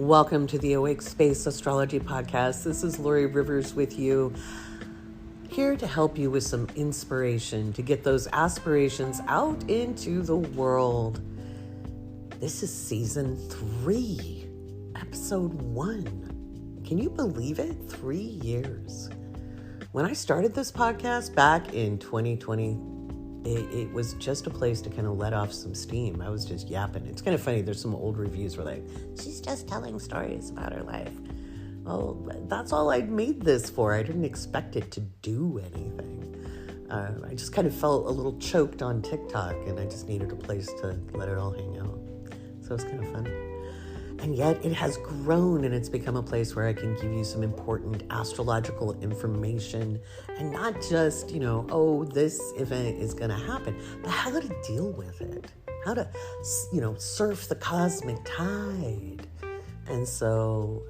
Welcome to the Awake Space Astrology Podcast. This is Lori Rivers with you, here to help you with some inspiration to get those aspirations out into the world. This is season 3, episode 1. Can you believe it? 3 years. When I started this podcast back in 2020, it was just a place to kind of let off some steam. I was just yapping. It's kind of funny. There's some old reviews where like, she's just telling stories about her life. Well, that's all I made this for. I didn't expect it to do anything. I just kind of felt a little choked on TikTok, and I just needed a place to let it all hang out. So it's kind of fun. And yet it has grown, and it's become a place where I can give you some important astrological information, and not just, this event is going to happen, but how to deal with it, how to, surf the cosmic tide. And so,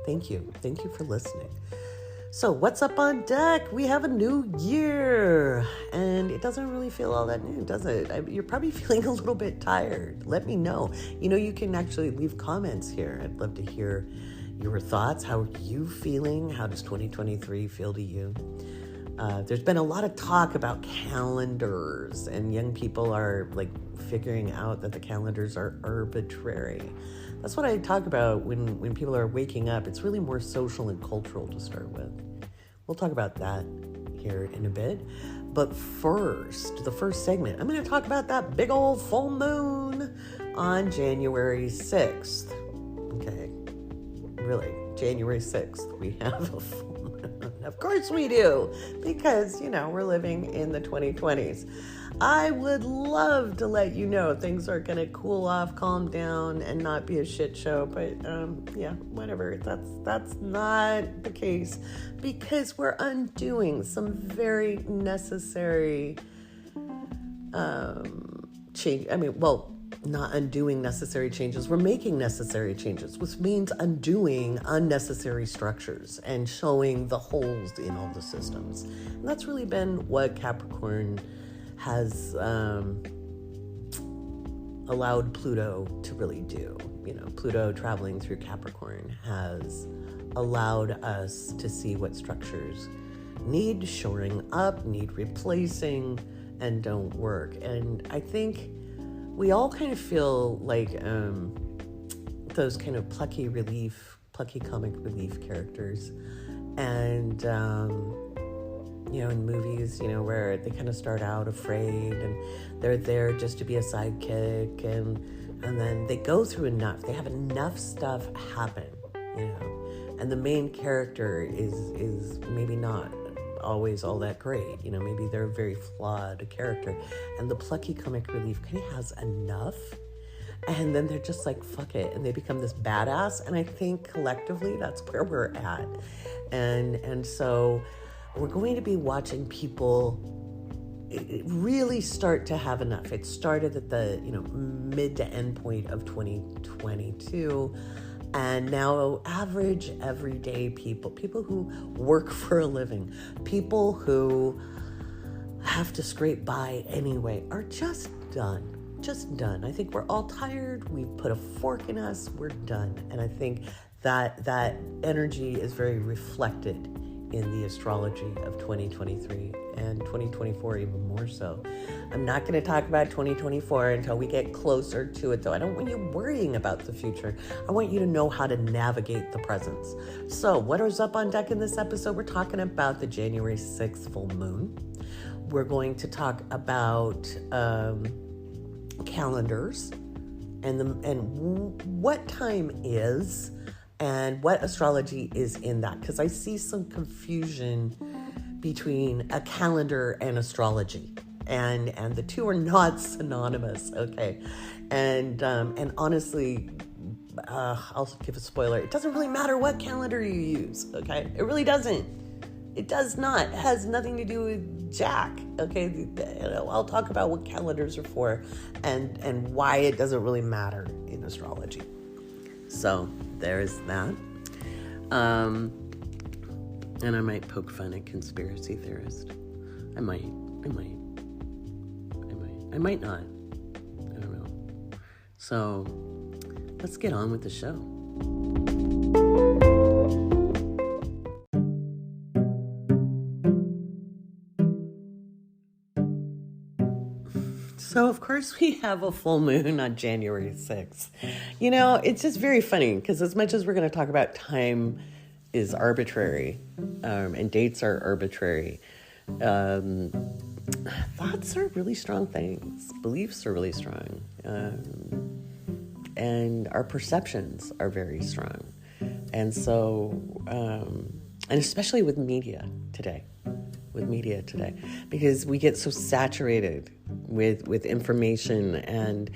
thank you. Thank you for listening. So what's up on deck? We have a new year, and it doesn't really feel all that new, does it? You're probably feeling a little bit tired. Let me know. You can actually leave comments here. I'd love to hear your thoughts. How are you feeling? How does 2023 feel to you? There's been a lot of talk about calendars, and young people are figuring out that the calendars are arbitrary. That's what I talk about when people are waking up. It's really more social and cultural to start with. We'll talk about that here in a bit. But first, the first segment, I'm going to talk about that big old full moon on January 6th. Okay, really, January 6th, we have a full moon. Of course we do, because, we're living in the 2020s. I would love to let you know things are going to cool off, calm down, and not be a shit show. But, whatever. That's not the case, because we're undoing some very necessary change. Not undoing necessary changes. We're making necessary changes, which means undoing unnecessary structures and showing the holes in all the systems. And that's really been what Capricorn has allowed Pluto to really do. Pluto traveling through Capricorn has allowed us to see what structures need shoring up, need replacing, and don't work. And I think we all kind of feel like those kind of plucky comic relief characters. And in movies, where they kind of start out afraid and they're there just to be a sidekick, and then they go through enough. They have enough stuff happen, and the main character is maybe not always all that great. Maybe they're a very flawed character, and the plucky comic relief kind of has enough, and then they're just like, fuck it, and they become this badass. And I think collectively that's where we're at. And so we're going to be watching people really start to have enough. It started at the mid to end point of 2022, and now average everyday people who work for a living, people who have to scrape by anyway, are just done. I think we're all tired. We've put a fork in us. We're done. And I think that energy is very reflected in the astrology of 2023 and 2024 even more so. I'm not going to talk about 2024 until we get closer to it, though. I don't want you worrying about the future. I want you to know how to navigate the presence. So what is up on deck in this episode? We're talking about the January 6th full moon. We're going to talk about calendars and what time is, and what astrology is in that, because I see some confusion between a calendar and astrology, and the two are not synonymous, okay? And honestly, I'll give a spoiler. It doesn't really matter what calendar you use, okay? It really doesn't. It does not. It has nothing to do with jack, okay? I'll talk about what calendars are for and why it doesn't really matter in astrology. So there's that. And I might poke fun at conspiracy theorists. I might not. I don't know. So let's get on with the show. So, of course, we have a full moon on January 6th. You know, it's just very funny because as much as we're going to talk about time is arbitrary and dates are arbitrary, thoughts are really strong things. Beliefs are really strong. And our perceptions are very strong. And so, and especially with media today, because we get so saturated with information, and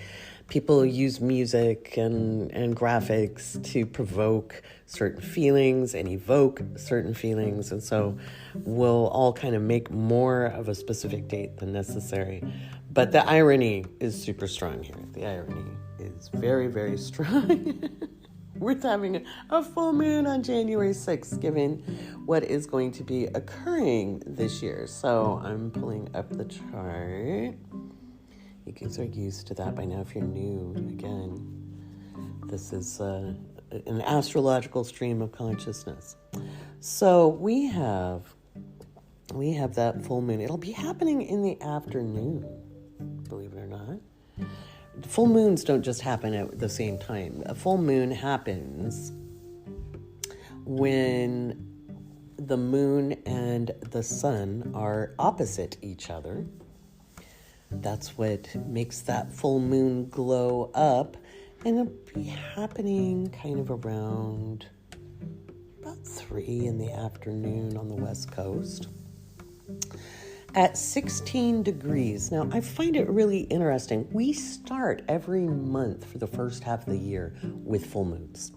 people use music and graphics to provoke certain feelings and evoke certain feelings. And so we'll all kind of make more of a specific date than necessary. But the irony is super strong here. The irony is very, very strong. With having a full moon on January 6th, given what is going to be occurring this year. So I'm pulling up the chart. You guys are used to that by now if you're new. Again, this is an astrological stream of consciousness. So we have that full moon. It'll be happening in the afternoon, believe it or not. Full moons don't just happen at the same time. A full moon happens when the moon and the sun are opposite each other. That's what makes that full moon glow up. And it'll be happening kind of around about 3 in the afternoon on the West Coast. At 16 degrees. Now, I find it really interesting. We start every month for the first half of the year with full moons,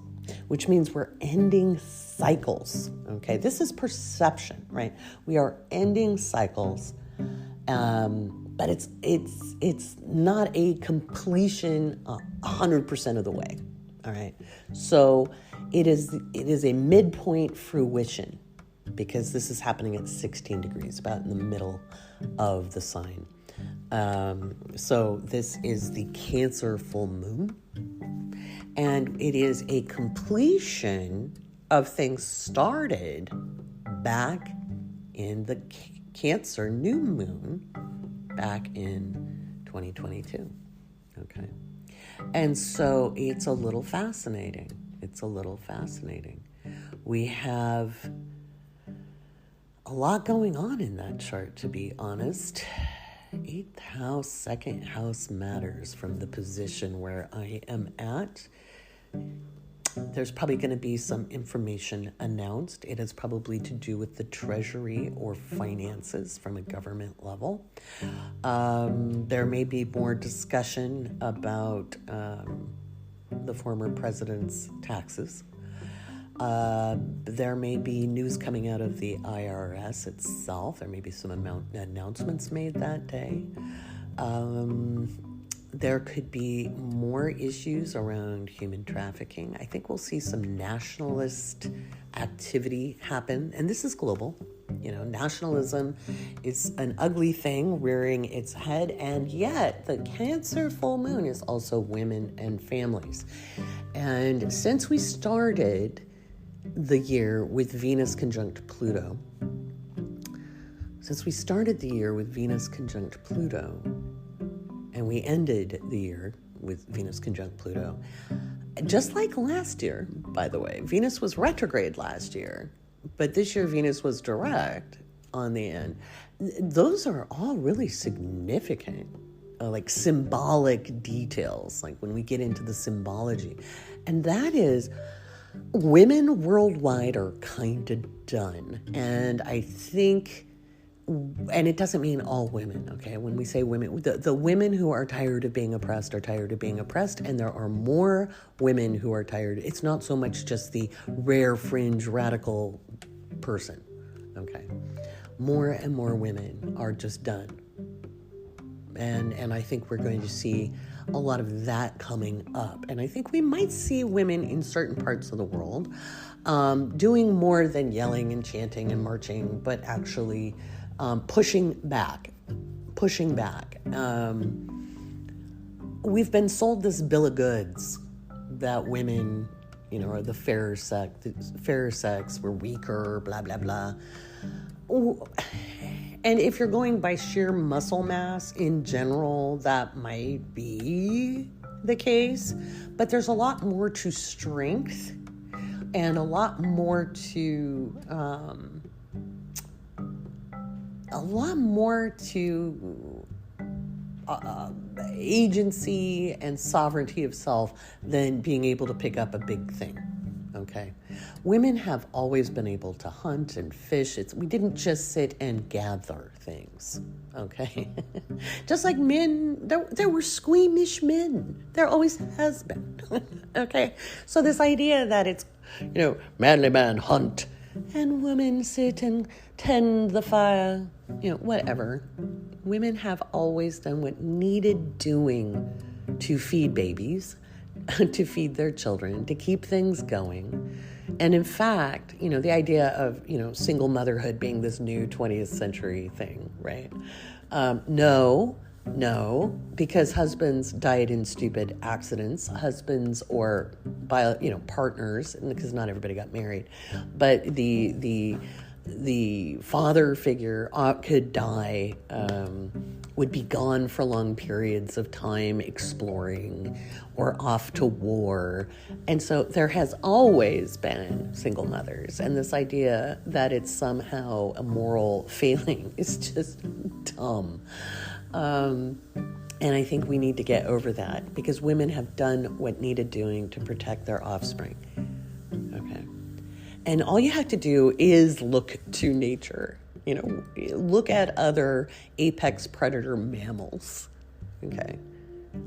which means we're ending cycles, okay? This is perception, right? We are ending cycles, but it's not a completion 100% of the way, all right? So it is a midpoint fruition, because this is happening at 16 degrees, about in the middle of the sign. So this is the Cancer full moon, and it is a completion of things started back in the Cancer new moon back in 2022, okay? And so it's a little fascinating. We have a lot going on in that chart, to be honest. 8th house, 2nd house matters from the position where I am at. There's probably going to be some information announced. It is probably to do with the treasury or finances from a government level. There may be more discussion about the former president's taxes. There may be news coming out of the IRS itself. There may be some announcements made that day. There could be more issues around human trafficking. I think we'll see some nationalist activity happen, and this is global. You know, nationalism is an ugly thing rearing its head, and yet the Cancer full moon is also women and families. And since we started the year with Venus conjunct Pluto, and we ended the year with Venus conjunct Pluto, just like last year, by the way. Venus was retrograde last year, but this year Venus was direct on the end. Those are all really significant, like symbolic details, like when we get into the symbology. And that is, women worldwide are kind of done. And I think, and it doesn't mean all women, okay? When we say women, the women who are tired of being oppressed are tired of being oppressed, and there are more women who are tired. It's not so much just the rare fringe radical person, okay? More and more women are just done. And I think we're going to see a lot of that coming up. And I think we might see women in certain parts of the world doing more than yelling and chanting and marching, but actually pushing back. We've been sold this bill of goods that women, are the fairer sex, were weaker, blah, blah, blah. And if you're going by sheer muscle mass in general, that might be the case. But there's a lot more to strength and a lot more to agency and sovereignty of self than being able to pick up a big thing. Okay, women have always been able to hunt and fish. We didn't just sit and gather things. Okay, just like men, there were squeamish men. There always has been. Okay, so this idea that it's manly man hunt and women sit and tend the fire, whatever. Women have always done what needed doing to feed babies, to feed their children, to keep things going. And in fact, the idea of, single motherhood being this new 20th century thing, right? No, because husbands died in stupid accidents, husbands or partners, because not everybody got married, but the father figure could die, would be gone for long periods of time exploring or off to war. And so there has always been single mothers. And this idea that it's somehow a moral failing is just dumb. And I think we need to get over that because women have done what needed doing to protect their offspring. Okay. And all you have to do is look to nature. Look at other apex predator mammals. Okay.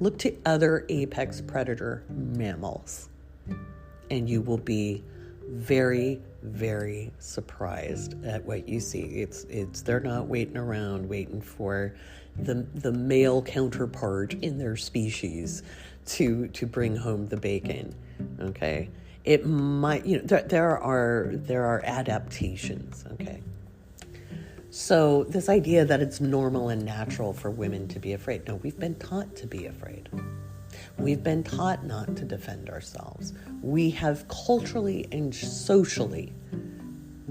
Look to other apex predator mammals. And you will be very, very surprised at what you see. They're not waiting around waiting for the male counterpart in their species to bring home the bacon. Okay. It might, there are adaptations, okay? So this idea that it's normal and natural for women to be afraid. No, we've been taught to be afraid. We've been taught not to defend ourselves. We have culturally and socially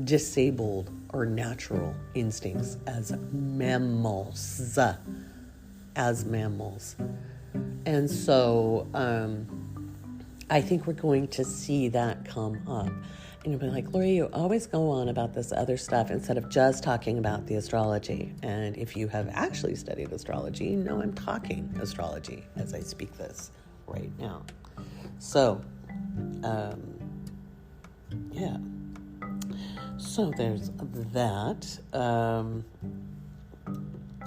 disabled our natural instincts as mammals. And so, I think we're going to see that come up. And you'll be like, Lori, you always go on about this other stuff instead of just talking about the astrology. And if you have actually studied astrology, you know I'm talking astrology as I speak this right now. So, yeah. So there's that.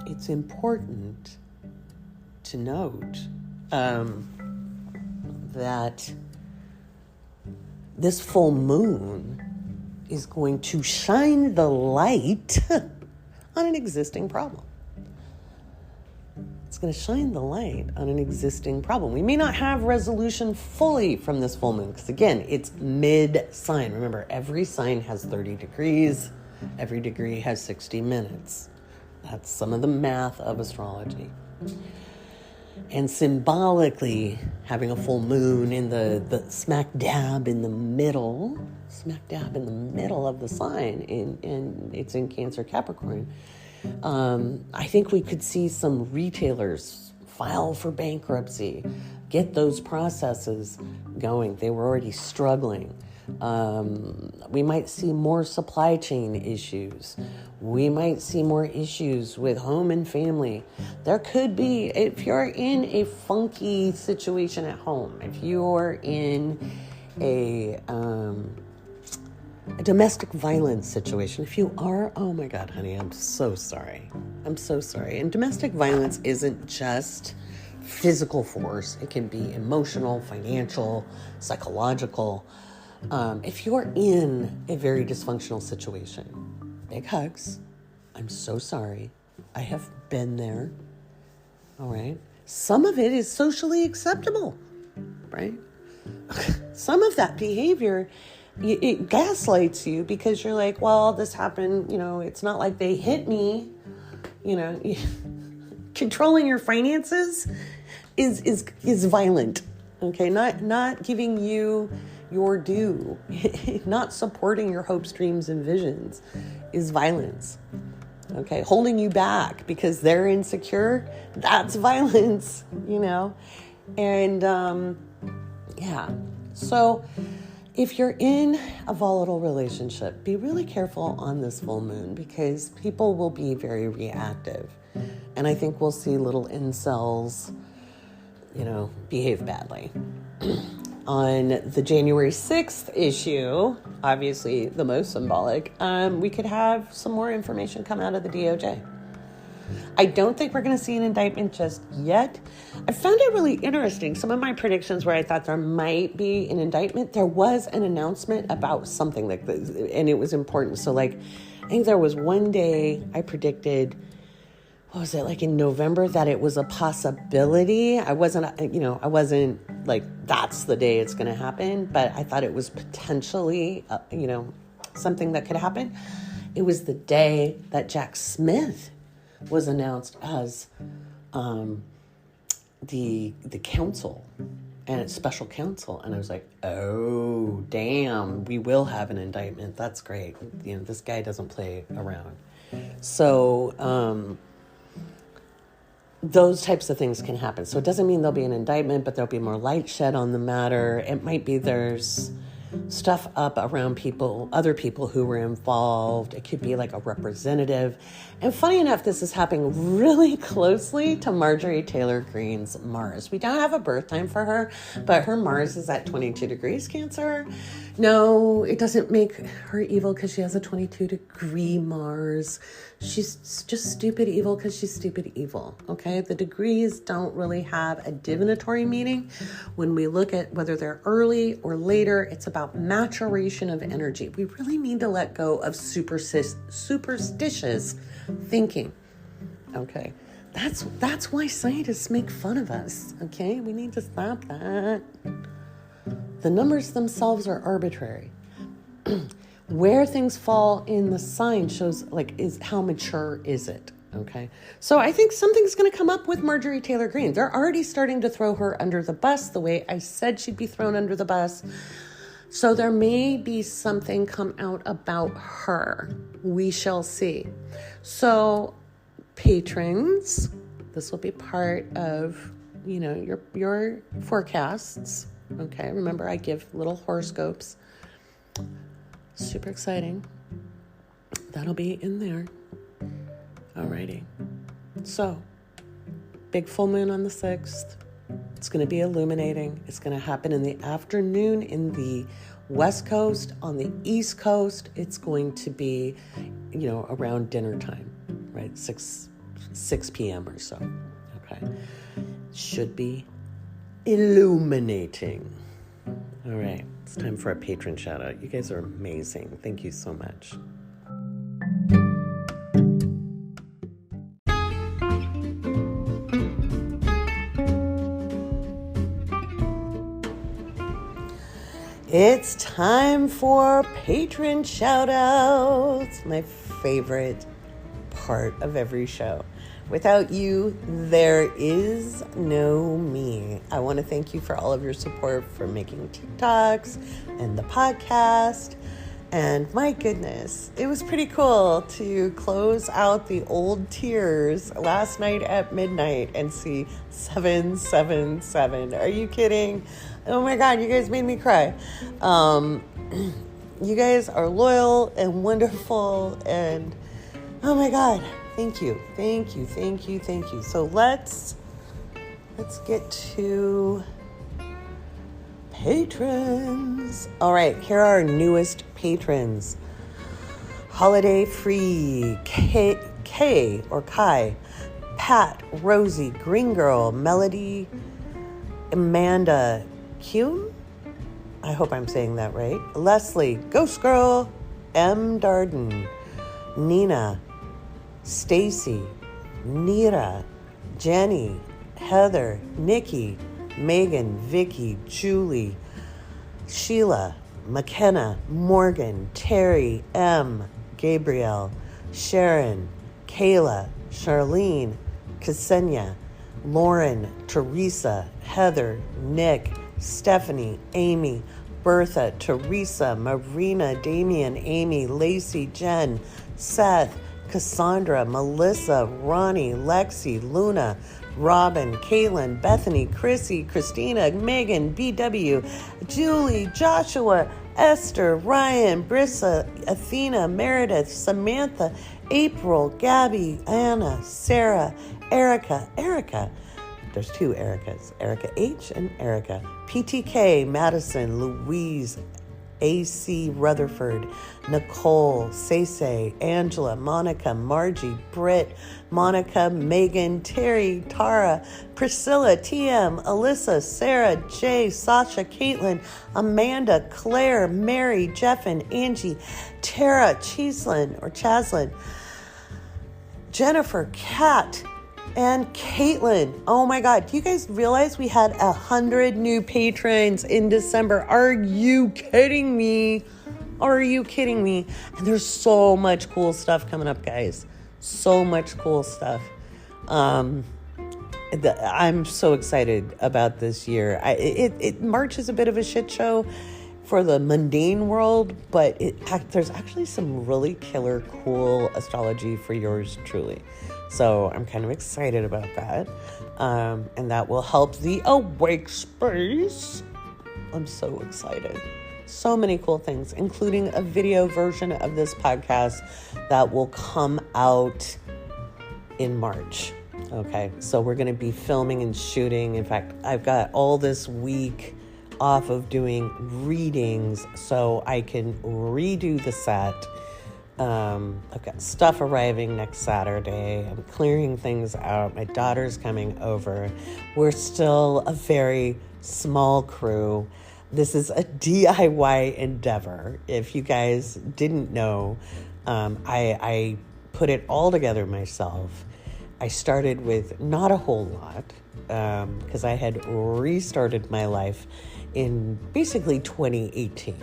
It's important to note that this full moon is going to shine the light on an existing problem. It's going to shine the light on an existing problem. We may not have resolution fully from this full moon, because again, it's mid-sign. Remember, every sign has 30 degrees. Every degree has 60 minutes. That's some of the math of astrology. And symbolically, having a full moon in the smack dab in the middle of the sign, and it's in Cancer Capricorn, I think we could see some retailers file for bankruptcy, get those processes going. They were already struggling. We might see more supply chain issues. We might see more issues with home and family. There could be, if you're in a funky situation at home, if you're in a domestic violence situation, if you are, oh my God, honey, I'm so sorry. And domestic violence isn't just physical force. It can be emotional, financial, psychological. If you're in a very dysfunctional situation, big hugs. I'm so sorry. I have been there. All right. Some of it is socially acceptable, right? Some of that behavior, it gaslights you because you're like, well, this happened, it's not like they hit me, Controlling your finances is violent. Okay, not giving you your due, not supporting your hopes, dreams, and visions is violence. Okay, holding you back because they're insecure, that's violence, And yeah, so if you're in a volatile relationship, be really careful on this full moon because people will be very reactive. And I think we'll see little incels, behave badly. On the January 6th issue, obviously the most symbolic, we could have some more information come out of the DOJ. I don't think we're going to see an indictment just yet. I found it really interesting. Some of my predictions where I thought there might be an indictment, there was an announcement about something like this, and it was important. So I think there was one day I predicted, what was it, like in November, that it was a possibility. I wasn't like, that's the day it's going to happen, but I thought it was potentially, something that could happen. It was the day that Jack Smith was announced as the counsel and special counsel. And I was like, oh, damn, we will have an indictment. That's great. This guy doesn't play around. So, those types of things can happen. So it doesn't mean there'll be an indictment, but there'll be more light shed on the matter. It might be there's stuff up around other people who were involved. It could be like a representative. And funny enough, this is happening really closely to Marjorie Taylor Greene's Mars. We don't have a birth time for her, but her Mars is at 22 degrees Cancer. No, it doesn't make her evil because she has a 22-degree Mars. She's just stupid evil because she's stupid evil, okay? The degrees don't really have a divinatory meaning. When we look at whether they're early or later, it's about maturation of energy. We really need to let go of superstitious thinking, okay? That's why scientists make fun of us, okay? We need to stop that. The numbers themselves are arbitrary. Where things fall in the sign shows is how mature is it, okay? So I think something's going to come up with Marjorie Taylor Greene. They're already starting to throw her under the bus the way I said she'd be thrown under the bus. So there may be something come out about her. We shall see. So patrons, this will be part of, your forecasts. Okay, remember I give little horoscopes. Super exciting. That'll be in there. Alrighty. So, big full moon on the 6th. It's going to be illuminating. It's going to happen in the afternoon in the West Coast. On the East Coast, it's going to be, around dinner time, right? 6 p.m. or so. Okay. Should be illuminating. All right. It's time for a patron shout out. You guys are amazing. Thank you so much. It's time for patron shout outs. My favorite part of every show. Without you, there is no me. I want to thank you for all of your support for making TikToks and the podcast. And my goodness, it was pretty cool to close out the old tiers last night at midnight and see 777. Are you kidding? Oh my God, you guys made me cry. You guys are loyal and wonderful, and oh my God. Thank you. So let's get to patrons. All right, here are our newest patrons. Holiday Free, K or Kai, Pat, Rosie, Green Girl, Melody, Amanda, Q. I hope I'm saying that right. Leslie, Ghost Girl, M. Darden, Nina, Stacy, Nira, Jenny, Heather, Nikki, Megan, Vicky, Julie, Sheila, McKenna, Morgan, Terry, M, Gabrielle, Sharon, Kayla, Charlene, Ksenia, Lauren, Teresa, Heather, Nick, Stephanie, Amy, Bertha, Teresa, Marina, Damian, Amy, Lacey, Jen, Seth, Cassandra, Melissa, Ronnie, Lexi, Luna, Robin, Caitlin, Bethany, Chrissy, Christina, Megan, BW, Julie, Joshua, Esther, Ryan, Brissa, Athena, Meredith, Samantha, April, Gabby, Anna, Sarah, Erica. There's two Ericas, Erica H and Erica. PTK, Madison, Louise, AC Rutherford, Nicole, Say, Angela, Monica, Margie, Britt, Monica, Megan, Terry, Tara, Priscilla, TM, Alyssa, Sarah, Jay, Sasha, Caitlin, Amanda, Claire, Mary, Jeff and Angie, Tara, Chaslin, Jennifer, Kat, and Caitlin. Oh my God. Do you guys realize we had 100 new patrons in December? Are you kidding me? And there's so much cool stuff coming up, guys. So much cool stuff. I'm so excited about this year. March is a bit of a shit show for the mundane world, but there's actually some really killer, cool astrology for yours truly. So I'm kind of excited about that. And that will help the awake space. I'm so excited. So many cool things, including a video version of this podcast that will come out in March. Okay, so we're going to be filming and shooting. In fact, I've got all this week off of doing readings so I can redo the set. I've got stuff arriving next Saturday. I'm clearing things out. My daughter's coming over. We're still a very small crew. This is a DIY endeavor. If you guys didn't know, I put it all together myself. I started with not a whole lot because I had restarted my life in basically 2018.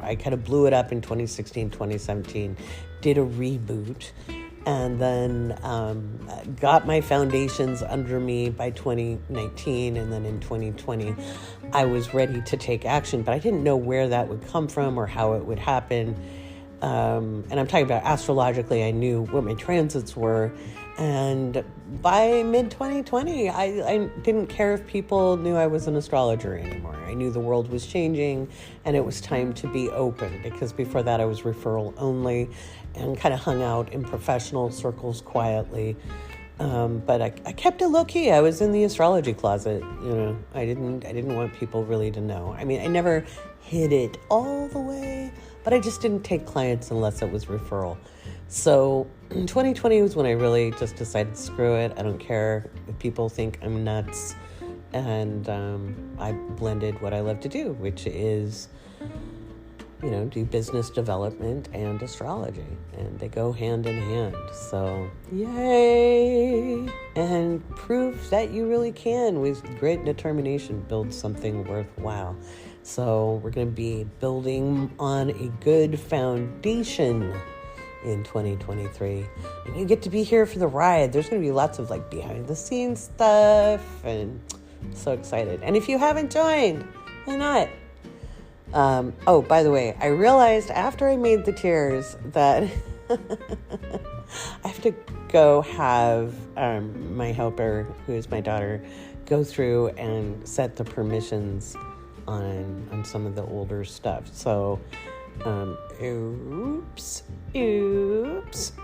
I kind of blew it up in 2016, 2017, did a reboot, and then got my foundations under me by 2019. And then in 2020, I was ready to take action, but I didn't know where that would come from or how it would happen. And I'm talking about astrologically, I knew what my transits were. And by mid-2020, I didn't care if people knew I was an astrologer anymore. I knew the world was changing and it was time to be open, because before that I was referral only and kind of hung out in professional circles quietly. But I kept it low key. I was in the astrology closet. I didn't want people really to know. I mean, I never hid it all the way, but I just didn't take clients unless it was referral. So 2020 was when I really just decided, screw it. I don't care if people think I'm nuts. And I blended what I love to do, which is, do business development and astrology. And they go hand in hand. So yay! And prove that you really can, with great determination, build something worthwhile. So we're going to be building on a good foundation in 2023, and you get to be here for the ride. There's going to be lots of behind the scenes stuff, and I'm so excited. And if you haven't joined, why not? Oh, by the way, I realized after I made the tiers that I have to go have my helper, who is my daughter, go through and set the permissions on some of the older stuff. So oops.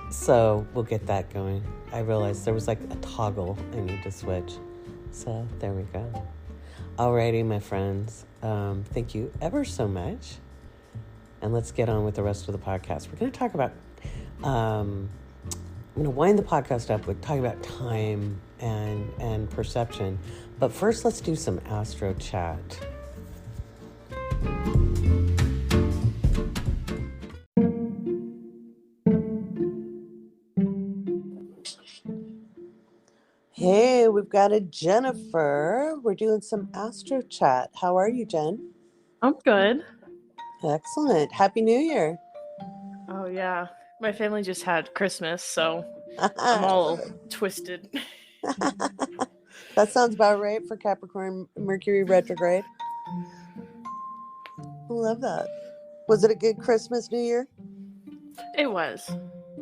So we'll get that going. I realized there was a toggle I need to switch. So there we go. Alrighty, my friends. Thank you ever so much. And let's get on with the rest of the podcast. We're going to talk about, I'm going to wind the podcast up with talking about time and perception. But first, let's do some astro chat. Hey, we've got a Jennifer. We're doing some astro chat. How are you, Jen? I'm good. Excellent. Happy New Year. Oh, yeah. My family just had Christmas, so I'm all twisted. That sounds about right for Capricorn Mercury retrograde. I love that. Was it a good Christmas, New Year? It was.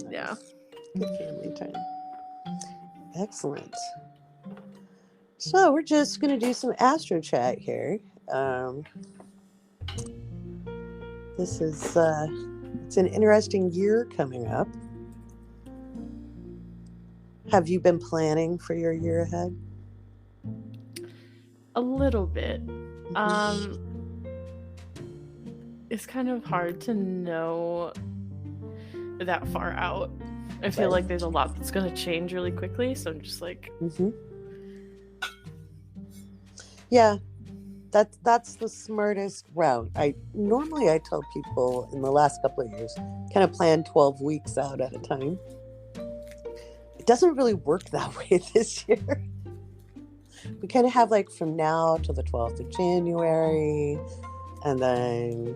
Yeah. Good family time. Excellent. So we're just going to do some astro chat here. This is it's an interesting year coming up. Have you been planning for your year ahead? A little bit. It's kind of hard to know that far out. I feel like there's a lot that's going to change really quickly, so I'm just like... Yeah, that's the smartest route. I tell people in the last couple of years, kind of plan 12 weeks out at a time. It doesn't really work that way this year. We kind of have like from now till the 12th of January, and then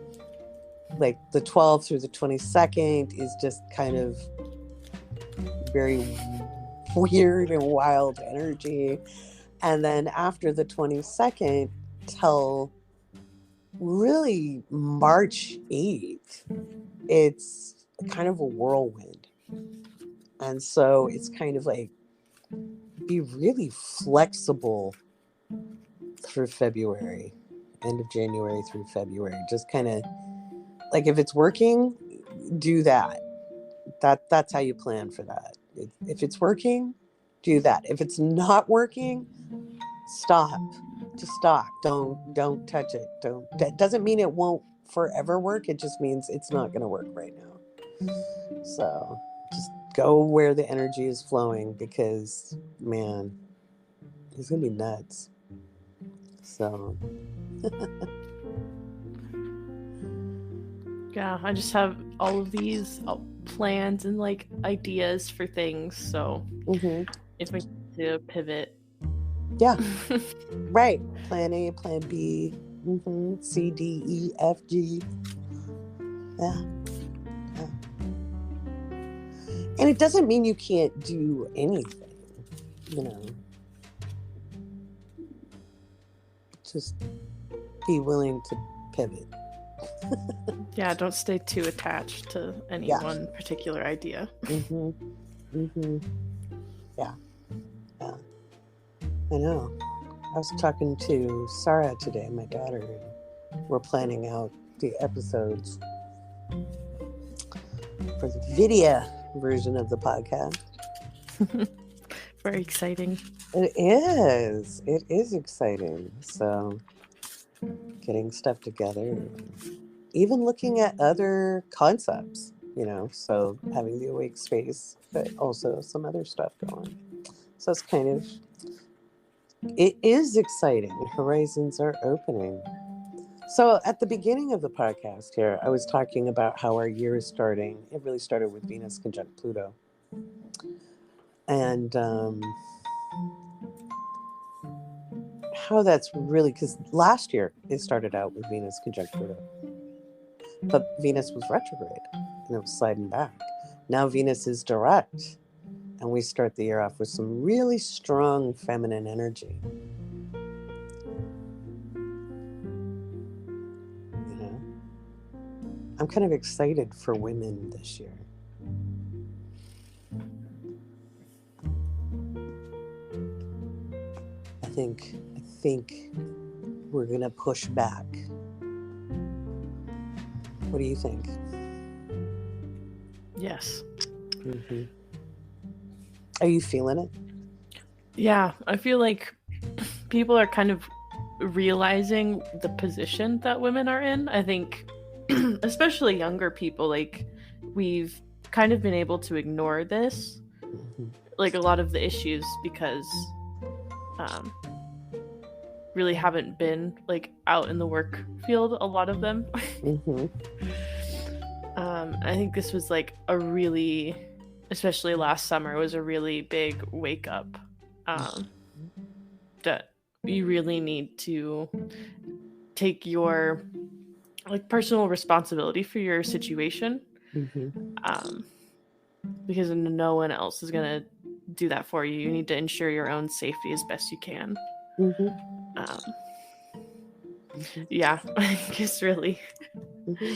like the 12th through the 22nd is just kind of very weird and wild energy. And then after the 22nd till really March 8th, it's kind of a whirlwind. And so it's kind of like be really flexible through February, end of January through February. Just kind of like if it's working, do that. That's how you plan for that. If it's working, do that. If it's not working, stop. Just stop. Don't touch it. That doesn't mean it won't forever work. It just means it's not going to work right now. So just go where the energy is flowing, because man, it's going to be nuts. So yeah, I just have all of these plans and like ideas for things, so if I need to pivot. Yeah. Right. Plan A, plan B, C, D, E, F, G. Yeah. And it doesn't mean you can't do anything, you know. Just be willing to pivot. Yeah, don't stay too attached to any one particular idea. Yeah. I know. I was talking to Sarah today, my daughter, and we're planning out the episodes for the video version of the podcast. Very exciting. It is exciting. So getting stuff together, even looking at other concepts, you know, so having the awake space, but also some other stuff going. So it's kind of, it is exciting. Horizons are opening. So at the beginning of the podcast here, I was talking about how our year is starting. It really started with Venus conjunct Pluto. And how that's really, because last year it started out with Venus conjunct Pluto. But Venus was retrograde and it was sliding back. Now Venus is direct. And we start the year off with some really strong feminine energy. You know? I'm kind of excited for women this year. I think we're going to push back. What do you think? Yes. Are you feeling it? Yeah, I feel like people are kind of realizing the position that women are in. I think especially younger people, like we've kind of been able to ignore this, like a lot of the issues, because really haven't been like out in the work field, a lot of them. I think this was like a really, especially last summer, was a really big wake up that you really need to take your like personal responsibility for your situation, because no one else is gonna do that for you. You need to ensure your own safety as best you can. Yeah, I guess really. Mm-hmm.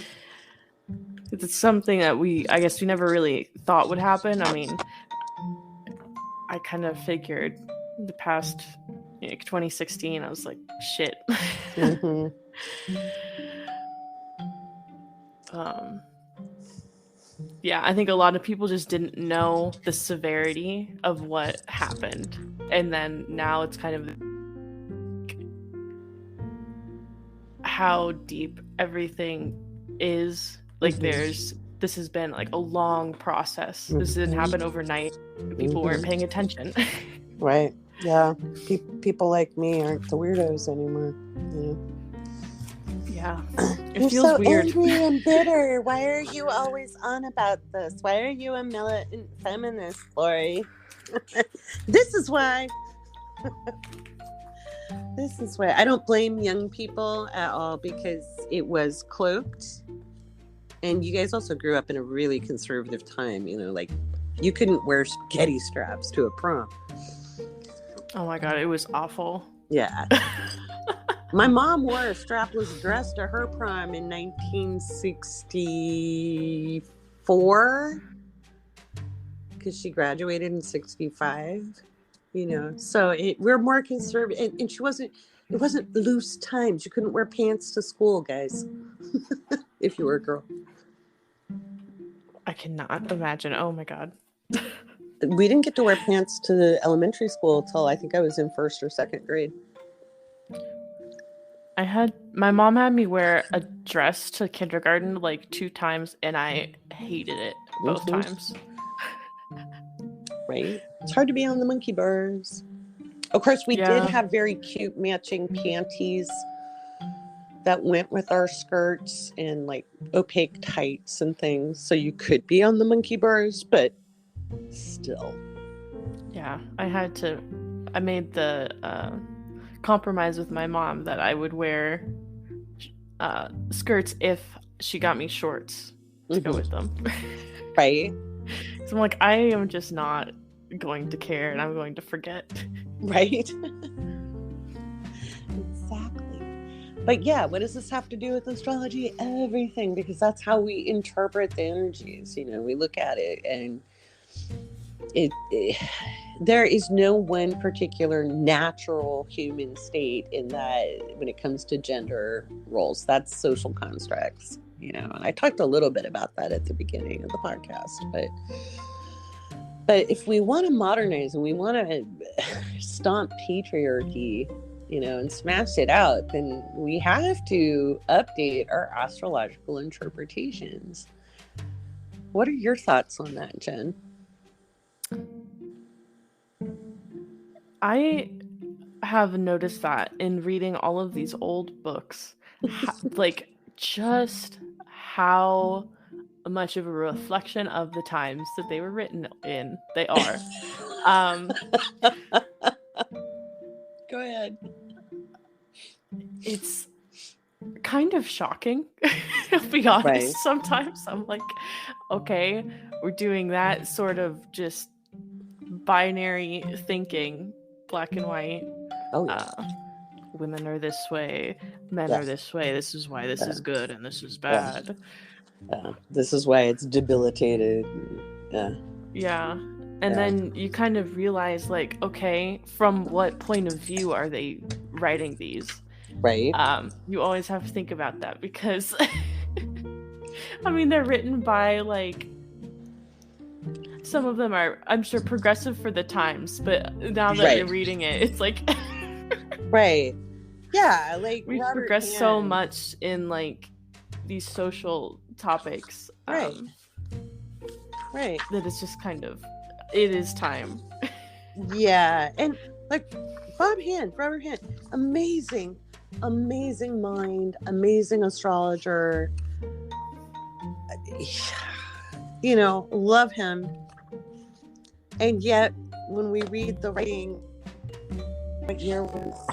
It's something that I guess we never really thought would happen. I mean, I kind of figured the past 2016, I was like, shit. Mm-hmm. Yeah, I think a lot of people just didn't know the severity of what happened. And then now it's kind of how deep everything is. Like this has been like a long process. This didn't happen overnight. People weren't paying attention. Right. Yeah. People like me aren't the weirdos anymore. Yeah. It You're feels so weird. angry and bitter. Why are you always on about this? Why are you a militant feminist, Lori? This is why. This is why. I don't blame young people at all because it was cloaked. And you guys also grew up in a really conservative time. Like you couldn't wear spaghetti straps to a prom. Oh my God, it was awful. Yeah. My mom wore a strapless dress to her prom in 1964 because she graduated in 65. So we're more conservative, and it wasn't loose times. You couldn't wear pants to school, guys, if you were a girl. I cannot imagine. Oh my God. We didn't get to wear pants to elementary school till I think I was in first or second grade. My mom had me wear a dress to kindergarten like 2 times, and I hated it both times. Right? It's hard to be on the monkey bars. Of course, we did have very cute matching panties that went with our skirts and like opaque tights and things. So you could be on the monkey bars, but still. Yeah, I made the compromise with my mom that I would wear skirts if she got me shorts to go with them. Right. So I'm like, I am just not going to care, and I'm going to forget. Right. Exactly. But yeah, what does this have to do with astrology? Everything, because that's how we interpret the energies. We look at it, and there is no one particular natural human state in that when it comes to gender roles. That's social constructs, and I talked a little bit about that at the beginning of the podcast, but if we want to modernize and we want to stomp patriarchy, and smash it out, then we have to update our astrological interpretations. What are your thoughts on that, Jen? I have noticed that in reading all of these old books, like just how much of a reflection of the times that they were written in they are. Go ahead. It's kind of shocking. I'll be honest. Right. Sometimes I'm like, okay, we're doing that sort of just binary thinking, black and white. Oh yeah. Women are this way, men are this way. This is why this is good and this is bad. This is why it's debilitated. Yeah. And then you kind of realize, like, okay, from what point of view are they writing these? Right. You always have to think about that because, I mean, they're written by, like, some of them are, I'm sure, progressive for the times, but now that you're reading it, it's like... Right. Yeah, like we've progressed so much in, like, these social topics. Right. That it's just kind of... It is time. Yeah, and like Robert Hand, amazing mind, amazing astrologer. Love him. And yet, when we read the writing, what year was?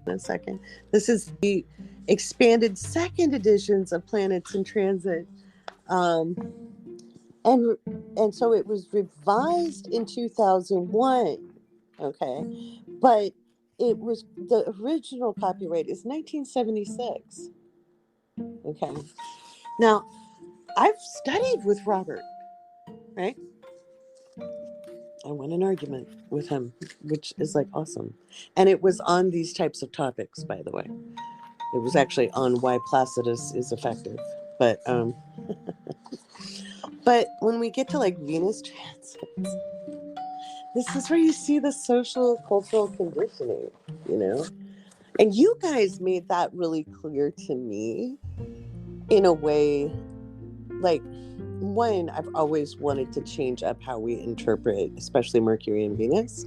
A second. This is the expanded second editions of Planets in Transit. And so it was revised in 2001, okay? But it was, the original copyright is 1976. Okay. Now, I've studied with Robert, right? I won an argument with him, which is like awesome. And it was on these types of topics, by the way. It was actually on why Placidus is effective. But but when we get to like Venus transits, this is where you see the social cultural conditioning, you know? And you guys made that really clear to me in a way, like, one, I've always wanted to change up how we interpret, especially Mercury and Venus,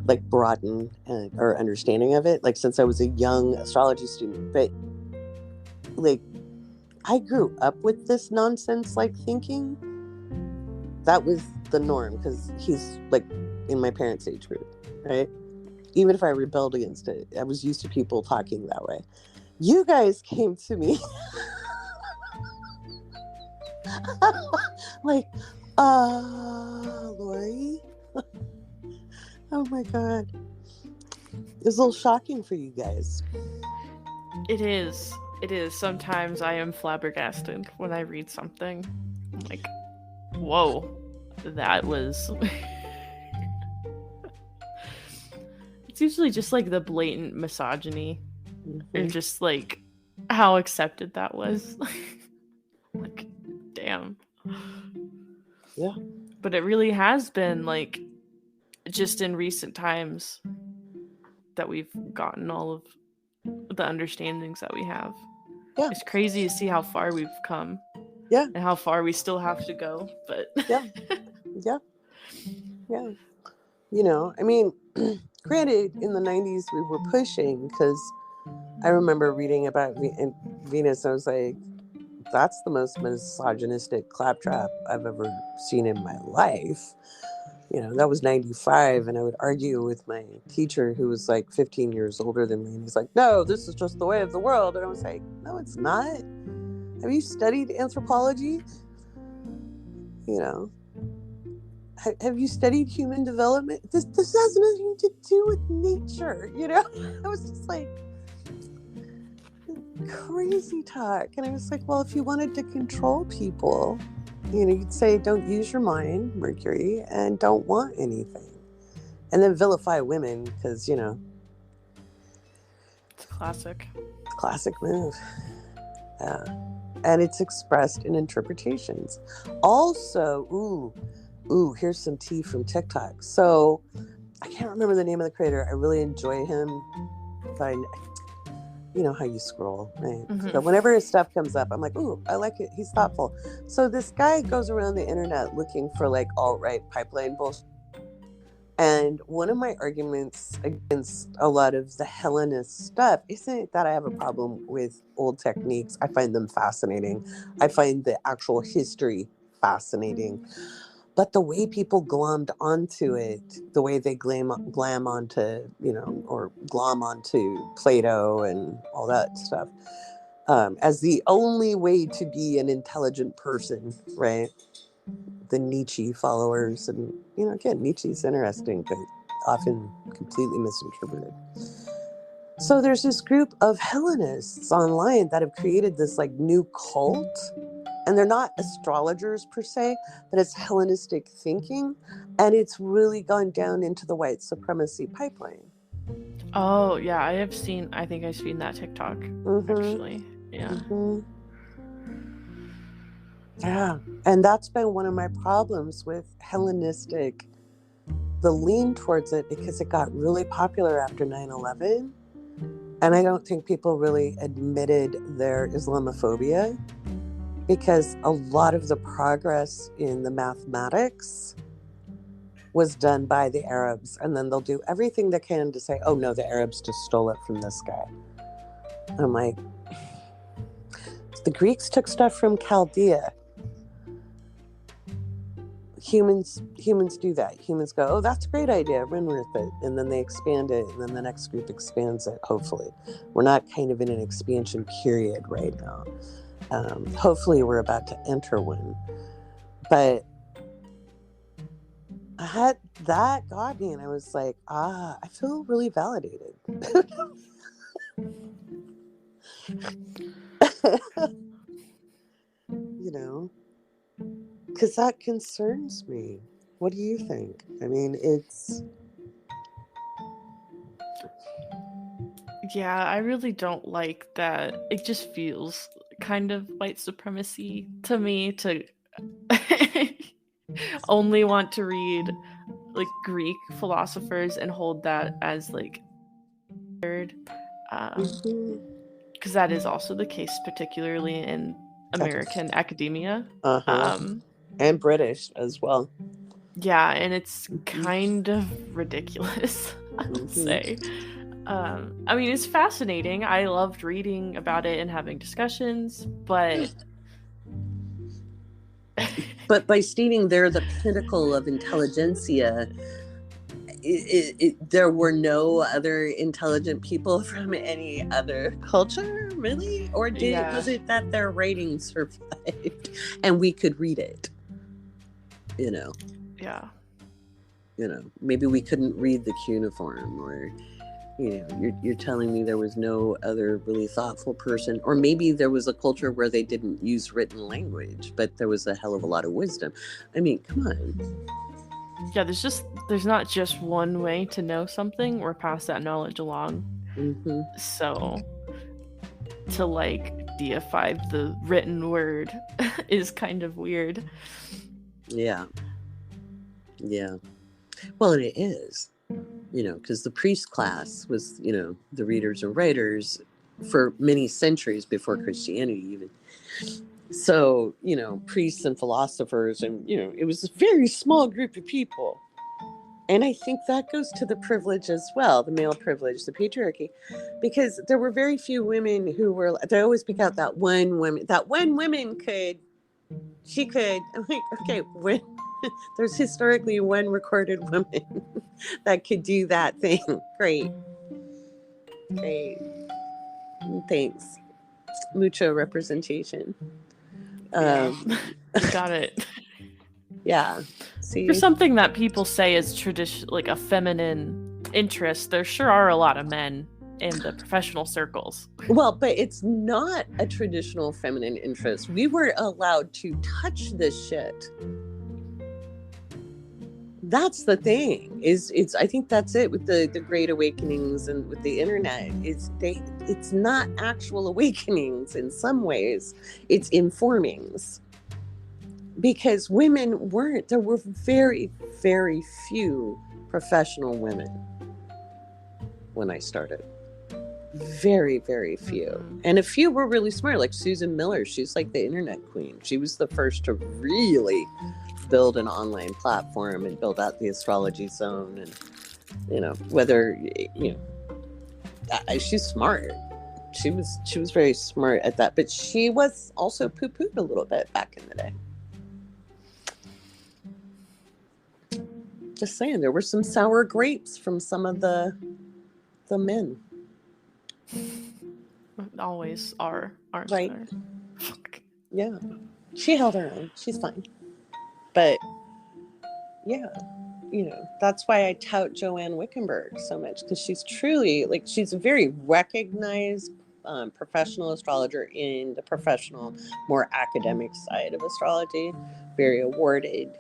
like broaden our understanding of it. Like, since I was a young astrology student, but like, I grew up with this nonsense, like thinking that was the norm because he's like in my parents' age group, right? Even if I rebelled against it, I was used to people talking that way. You guys came to me like, Lori. Oh my God. It was a little shocking for you guys. It is. It is. Sometimes I am flabbergasted when I read something. I'm like, whoa, that was... It's usually just like the blatant misogyny. Or just like how accepted that was. Like, damn. Yeah. But it really has been like just in recent times that we've gotten all of the understandings that we have. Yeah. It's crazy to see how far we've come. Yeah. And how far we still have to go. But yeah. You know, I mean, granted, in the 90s we were pushing, because I remember reading about Venus. I was like, that's the most misogynistic claptrap I've ever seen in my life. You know, that was 95, and I would argue with my teacher, who was like 15 years older than me, and he's like, no, this is just the way of the world. And I was like, no, it's not. Have you studied anthropology? You know, have you studied human development? This has nothing to do with nature, you know? I was just like, crazy talk. And I was like, well, if you wanted to control people, you know, you'd say, don't use your mind, Mercury, and don't want anything. And then vilify women, because, you know. It's classic. Classic move. Yeah. And it's expressed in interpretations. Also, here's some tea from TikTok. So, I can't remember the name of the creator. I really enjoy him. But you know how you scroll, right? Mm-hmm. So whenever his stuff comes up, I'm like, ooh, I like it. He's thoughtful. So this guy goes around the internet looking for like alt-right pipeline bullshit. And one of my arguments against a lot of the Hellenist stuff isn't that I have a problem with old techniques. I find them fascinating. I find the actual history fascinating. But the way people glommed onto it, the way they glam onto, you know, or glom onto Plato and all that stuff, as the only way to be an intelligent person, right? The Nietzsche followers, and, you know, again, Nietzsche's interesting, but often completely misinterpreted. So there's this group of Hellenists online that have created this like new cult. And they're not astrologers per se, but it's Hellenistic thinking. And it's really gone down into the white supremacy pipeline. Oh, yeah. I think I've seen that TikTok, actually. Yeah. Mm-hmm. Yeah. And that's been one of my problems with Hellenistic, the lean towards it, because it got really popular after 9/11. And I don't think people really admitted their Islamophobia, because a lot of the progress in the mathematics was done by the Arabs. And then they'll do everything they can to say, oh no, the Arabs just stole it from this guy. And I'm like, the Greeks took stuff from Chaldea. Humans do that. Humans go, oh, that's a great idea, run with it. And then they expand it, and then the next group expands it, hopefully. We're not kind of in an expansion period right now. Hopefully we're about to enter one. But that got me, and I was like, I feel really validated. You know, because that concerns me. What do you think? I mean, Yeah, I really don't like that. It just feels kind of white supremacy to me to only want to read like Greek philosophers and hold that as like third, because that is also the case, particularly in American academia. uh-huh. And British as well. Yeah, and it's kind of ridiculous, I will say. I mean, it's fascinating. I loved reading about it and having discussions, but But by stating they're the pinnacle of intelligentsia, there were no other intelligent people from any other culture, really? Or was it that their writing survived and we could read it? You know? Yeah. You know, maybe we couldn't read the cuneiform, or, you know, you're telling me there was no other really thoughtful person, or maybe there was a culture where they didn't use written language, but there was a hell of a lot of wisdom. I mean, come on. Yeah, there's not just one way to know something or pass that knowledge along. Mm-hmm. So to like deify the written word is kind of weird. Yeah. Well, and it is, you know, because the priest class was, you know, the readers and writers for many centuries before Christianity even. So, you know, priests and philosophers, and, you know, it was a very small group of people. And I think that goes to the privilege as well, the male privilege, the patriarchy, because there were very few women who were, they always pick out that one woman could, she could. I'm like, okay, when there's historically one recorded woman that could do that thing. Great. Thanks. Mucho representation. Got it. Yeah. See, for something that people say is tradition, like a feminine interest, there sure are a lot of men in the professional circles. Well, but it's not a traditional feminine interest. We were allowed to touch this shit. That's the thing. It's I think that's it with the Great Awakenings and with the internet. It's not actual awakenings in some ways. It's informings. Because women weren't. There were very, very few professional women when I started. Very, very few. Mm-hmm. And a few were really smart, like Susan Miller. She's like the internet queen. She was the first to really build an online platform and build out the astrology zone. And, you know, whether, you know, she's smart. She was very smart at that. But she was also poo-pooed a little bit back in the day. Just saying, there were some sour grapes from some of the men. Always are, aren't right there? Yeah, she held her own. She's fine. But yeah, you know, that's why I tout Joanne Wickenburg so much, because she's truly, like, she's a very recognized professional astrologer in the professional, more academic side of astrology. Very awarded,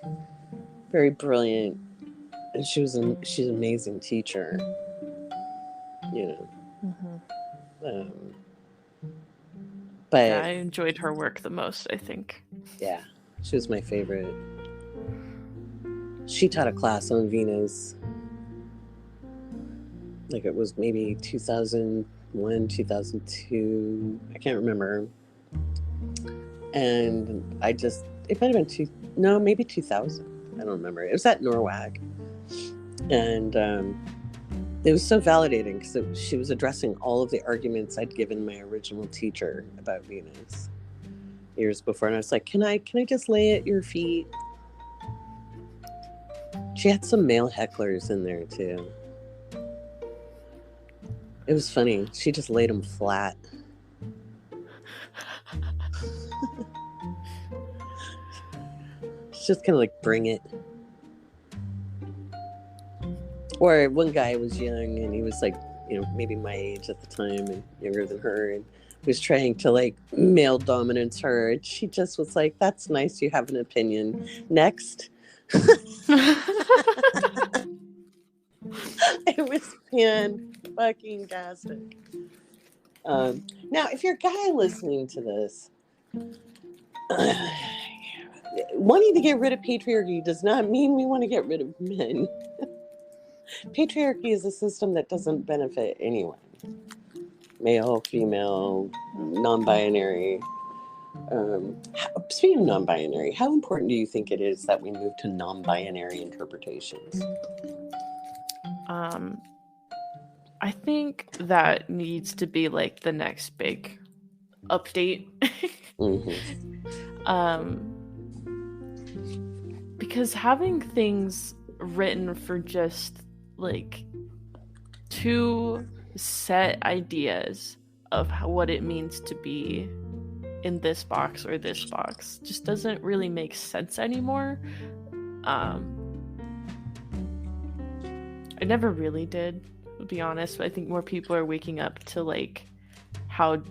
very brilliant. And she's an amazing teacher, you know. Mm-hmm. But yeah, I enjoyed her work the most, I think. Yeah, she was my favorite. She taught a class on Venus. Like, it was maybe 2001, 2002. I can't remember. And it might have been maybe 2000. I don't remember. It was at NORWAC. And it was so validating because she was addressing all of the arguments I'd given my original teacher about Venus years before. And I was like, can I just lay at your feet? She had some male hecklers in there too. It was funny. She just laid them flat. It's just kind of like, bring it. Or one guy was young and he was like, maybe my age at the time and younger than her, and was trying to like male dominance her. And she just was like, that's nice. You have an opinion. Next. It was fan-fucking-tastic. Now, if you're a guy listening to this, wanting to get rid of patriarchy does not mean we want to get rid of men. Patriarchy is a system that doesn't benefit anyone. Male, female, non-binary. Speaking of non-binary, how important do you think it is that we move to non-binary interpretations? I think that needs to be like the next big update. Because having things written for just like two set ideas of what it means to be in this box or this box just doesn't really make sense anymore. It never really did, to be honest. But I think more people are waking up to like how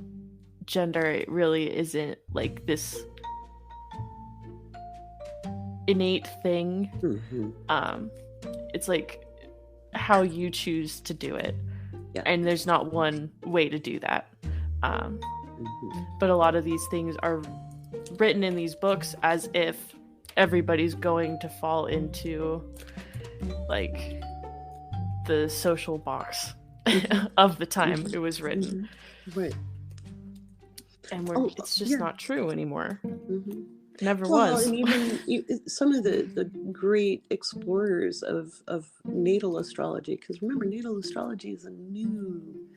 gender really isn't like this innate thing. It's like how you choose to do it. Yeah. And there's not one way to do that. But a lot of these things are written in these books as if everybody's going to fall into like the social box of the time it was written. Right. And it's just not true anymore. Never Well, was. and even some of the great explorers of natal astrology, because remember, natal astrology is a new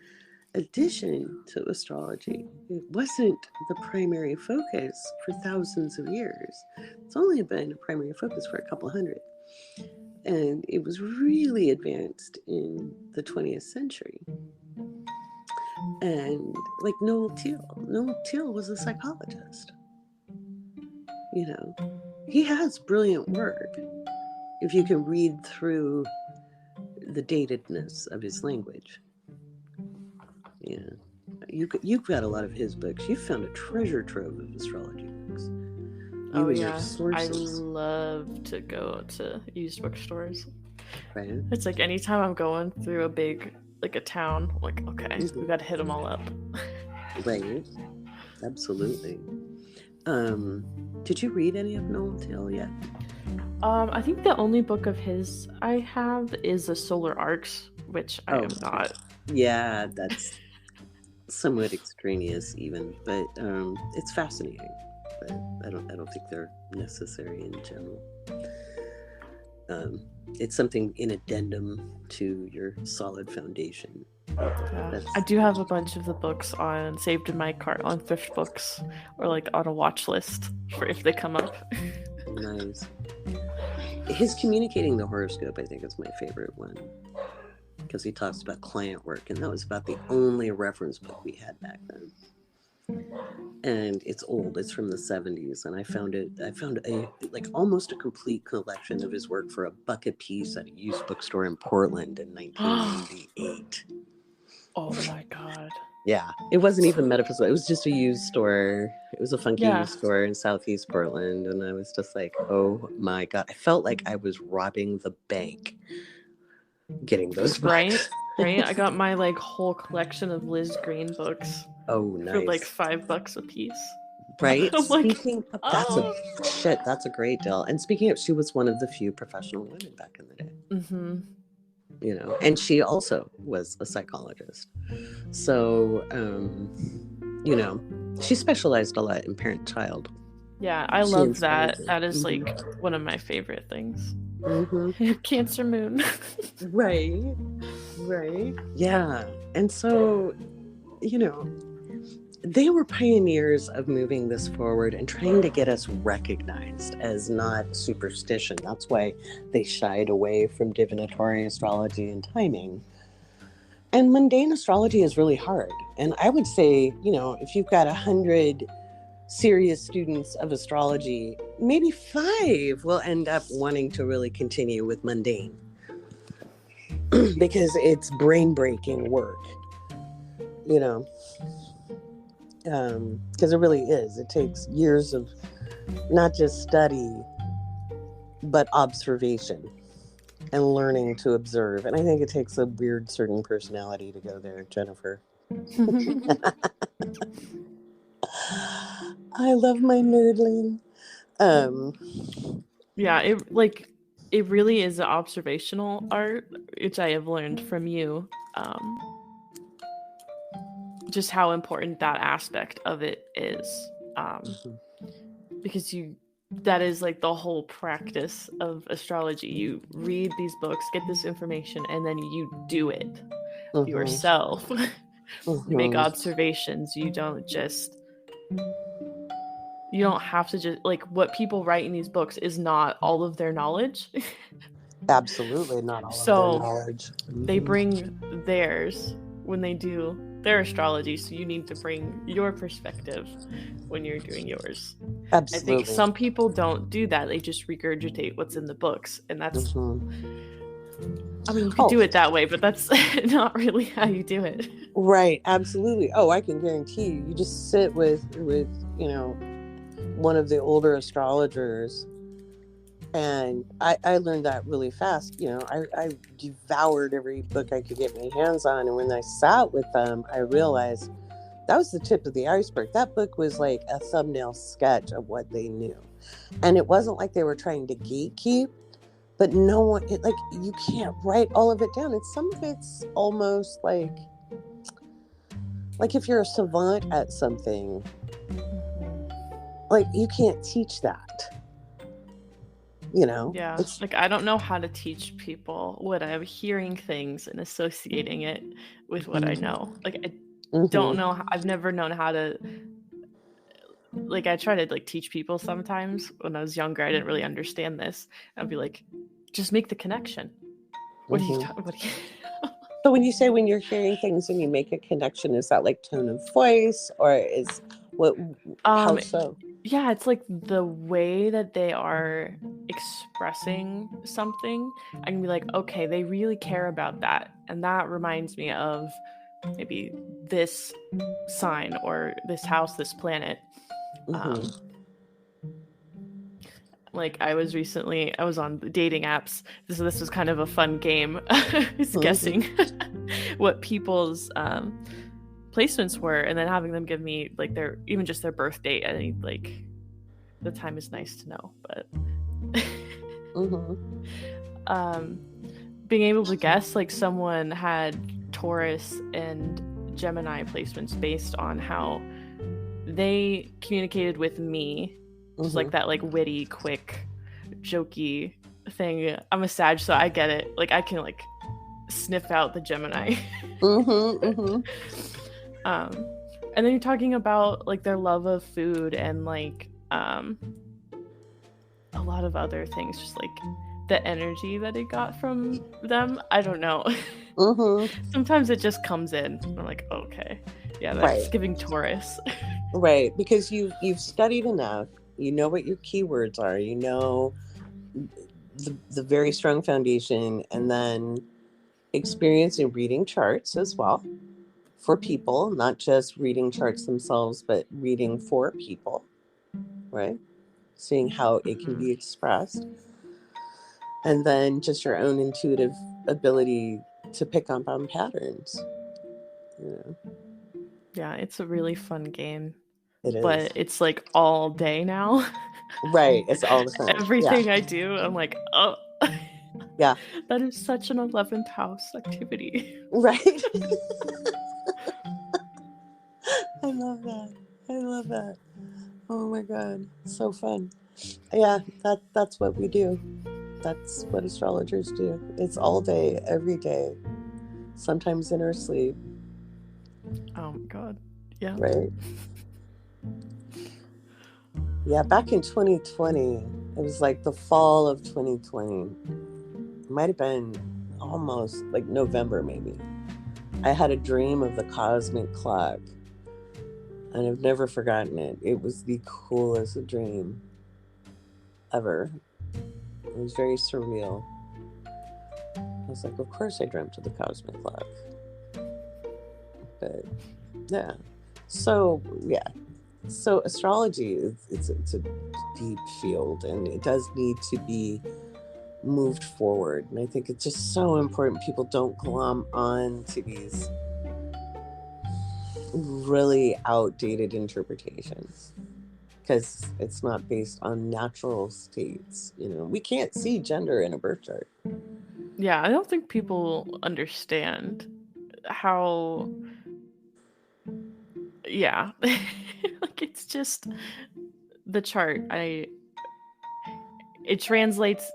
addition to astrology. It wasn't the primary focus for thousands of years. It's only been a primary focus for a couple hundred. And it was really advanced in the 20th century. And like Noel Tyl was a psychologist. He has brilliant work if you can read through the datedness of his language. Yeah, you've got a lot of his books. You found a treasure trove of astrology books. I love to go to used bookstores. Right. It's like anytime I'm going through a town, I'm like, okay, we got to hit them all up. Right. Absolutely. Did you read any of Noel Tyl yet? I think the only book of his I have is The Solar Arcs, which I am not. Yeah, that's somewhat extraneous even, but it's fascinating. But I don't think they're necessary in general. It's something in addendum to your solid foundation. Yeah. I do have a bunch of the books saved in my cart on Thrift Books or like on a watch list for if they come up. Nice. His Communicating the Horoscope, I think, is my favorite one, because he talks about client work, and that was about the only reference book we had back then. And it's old. It's from the 70s, and I found almost a complete collection of his work for $1 a piece at a used bookstore in Portland in 1998. Oh my god. Yeah, it wasn't even metaphysical. It was just a used store. It was a funky used store in Southeast Portland, and I was just like, oh my god. I felt like I was robbing the bank getting those books. Right? I got my whole collection of Liz Green books. Oh, nice. For $5 a piece. Right? I'm That's a great deal. And speaking of, she was one of the few professional women back in the day. Mm-hmm. And she also was a psychologist. So, she specialized a lot in parent-child. Yeah, I love that. That is one of my favorite things. Mm-hmm. Cancer moon. Right. Yeah. And so, they were pioneers of moving this forward and trying to get us recognized as not superstition. That's why they shied away from divinatory astrology and timing. And mundane astrology is really hard. And I would say, if you've got 100 serious students of astrology, maybe 5 will end up wanting to really continue with mundane. because it's brain breaking work, you know, because it really is. It takes years of not just study, but observation and learning to observe. And I think it takes a weird certain personality to go there, Jennifer. I love my nerdling. Yeah, it really is an observational art, which I have learned from you. Just how important that aspect of it is. Because that is like the whole practice of astrology. You read these books, get this information, and then you do it yourself. You make observations. You don't have to just, like, what people write in these books is not all of their knowledge. Absolutely not all of their knowledge. They bring theirs when they do their astrology, so you need to bring your perspective when you're doing yours. Absolutely. I think some people don't do that. They just regurgitate what's in the books, and that's I mean, you could do it that way, but that's not really how you do it. Right, absolutely. Oh, I can guarantee you just sit with one of the older astrologers, and I learned that really fast. I devoured every book I could get my hands on, and when I sat with them, I realized that was the tip of the iceberg. That book was like a thumbnail sketch of what they knew, and it wasn't like they were trying to gatekeep, but no one, you can't write all of it down. Some of it's almost like if you're a savant at something, like, you can't teach that, Yeah, it's like, I don't know how to teach people what I'm hearing things and associating it with what I know. Like, I don't know. I've never known how to, like, I try to, like, teach people sometimes. When I was younger, I didn't really understand this. I'd be like, just make the connection. What are you talking about? So when you say, when you're hearing things and you make a connection, is that like tone of voice, or is what? How so? Yeah, it's like the way that they are expressing something. I can be like, okay, they really care about that, and that reminds me of maybe this sign or this house, this planet. Like, I was on dating apps. So this was kind of a fun game. It's guessing what people's placements were, and then having them give me, like, their birth date. And, like, the time is nice to know, but being able to guess, like, someone had Taurus and Gemini placements based on how they communicated with me. Just like that, like, witty, quick, jokey thing. I'm a Sag, so I get it. Like, I can, like, sniff out the Gemini. And then you're talking about, like, their love of food and, like, a lot of other things, just like the energy that it got from them. I don't know. Sometimes it just comes in. I'm like, okay, yeah, that's giving Taurus. Right, because you've studied enough. You know what your keywords are. You know the very strong foundation, and then experience in reading charts as well for people, not just reading charts themselves, but reading for people, right? Seeing how it can be expressed. And then just your own intuitive ability to pick up on patterns. Yeah, it's a really fun game. It is. But it's like all day now. Right, it's all the time. Everything I do, I'm like, oh. Yeah. That is such an 11th house activity. Right. I love that. Oh my God. So fun. Yeah, that's what we do. That's what astrologers do. It's all day, every day. Sometimes in our sleep. Oh my God. Yeah. Right. Yeah, back in 2020, it was like the fall of 2020. It might have been almost like November, maybe. I had a dream of the cosmic clock, and I've never forgotten it. It was the coolest dream ever. It was very surreal. was like, of course I dreamt of the cosmic clock. But yeah. So yeah. So astrology it's a deep field, and it does need to be moved forward. And I think it's just so important people don't glom on to these really outdated interpretations, because it's not based on natural states. We can't see gender in a birth chart. Yeah, I don't think people understand how. Yeah, like it's just the chart. It translates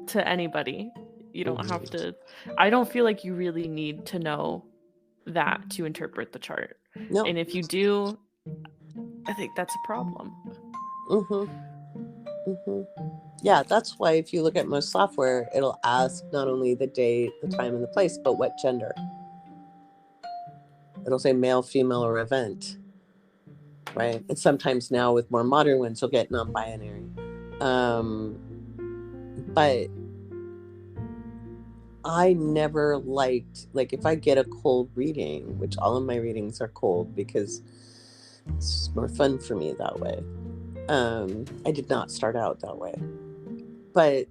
to anybody. You don't have to. I don't feel like you really need to know that to interpret the chart. No. And if you do, I think that's a problem. Yeah, that's why if you look at most software, it'll ask not only the date, the time, and the place, but what gender. It'll say male, female, or event, right? And sometimes now with more modern ones, you'll get non-binary. But I never liked, like, if I get a cold reading, which all of my readings are cold because it's just more fun for me that way. I did not start out that way. But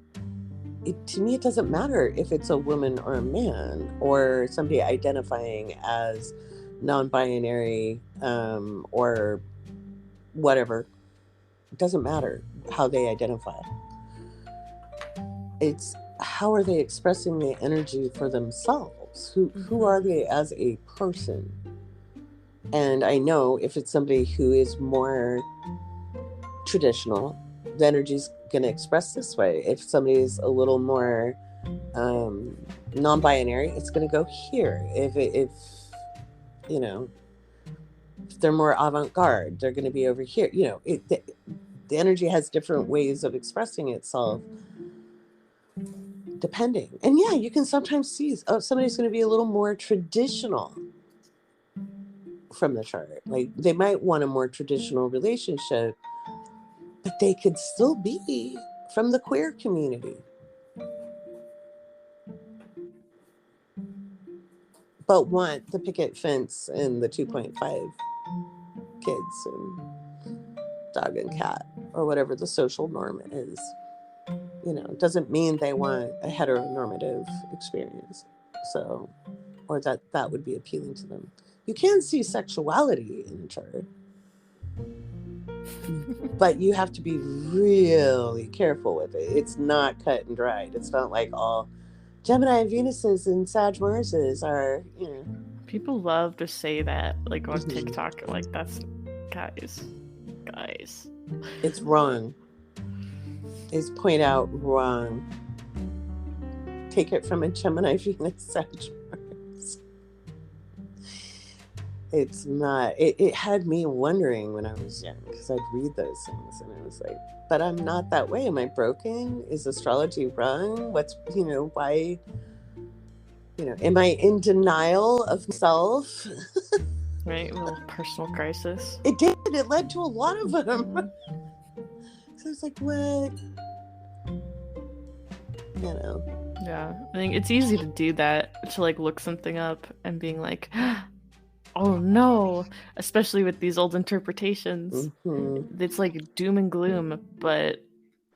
to me, it doesn't matter if it's a woman or a man or somebody identifying as non-binary or whatever. It doesn't matter how they identify. It's how are they expressing the energy for themselves? Who are they as a person? And I know if it's somebody who is more traditional, the energy's going to express this way. If somebody's a little more non-binary, it's going to go here. If they're more avant-garde, they're going to be over here. The energy has different ways of expressing itself depending. And yeah, you can sometimes see, somebody's going to be a little more traditional from the chart. Like they might want a more traditional relationship, but they could still be from the queer community. But want the picket fence and the 2.5 kids and dog and cat or whatever the social norm is. It doesn't mean they want a heteronormative experience. So, or that would be appealing to them. You can see sexuality in the chart. But you have to be really careful with it. It's not cut and dried. It's not like all Gemini Venuses and Sag Marses are, People love to say that, like on TikTok, like that's guys. It's wrong. It's point out wrong. Take it from a Gemini Venus Sag Mars. It's not. It had me wondering when I was young, because I'd read those things and I was like, but I'm not that way. Am I broken? Is astrology wrong? What's, why, am I in denial of self? Right, a little personal crisis. It did. It led to a lot of them. So it's like, what? Yeah, I think it's easy to do that, to like look something up and being like, oh no, especially with these old interpretations. It's like doom and gloom, but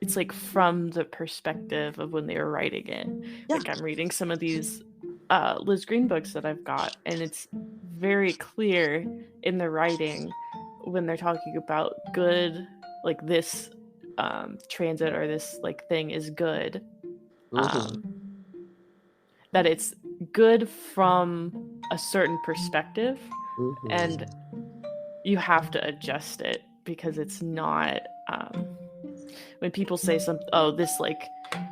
it's like from the perspective of when they were writing it. Yeah. Like I'm reading some of these Liz Green books that I've got, and it's very clear in the writing when they're talking about good, like this transit or this like thing is good, that it's good from a certain perspective, and you have to adjust it because it's not when people say something, oh, this like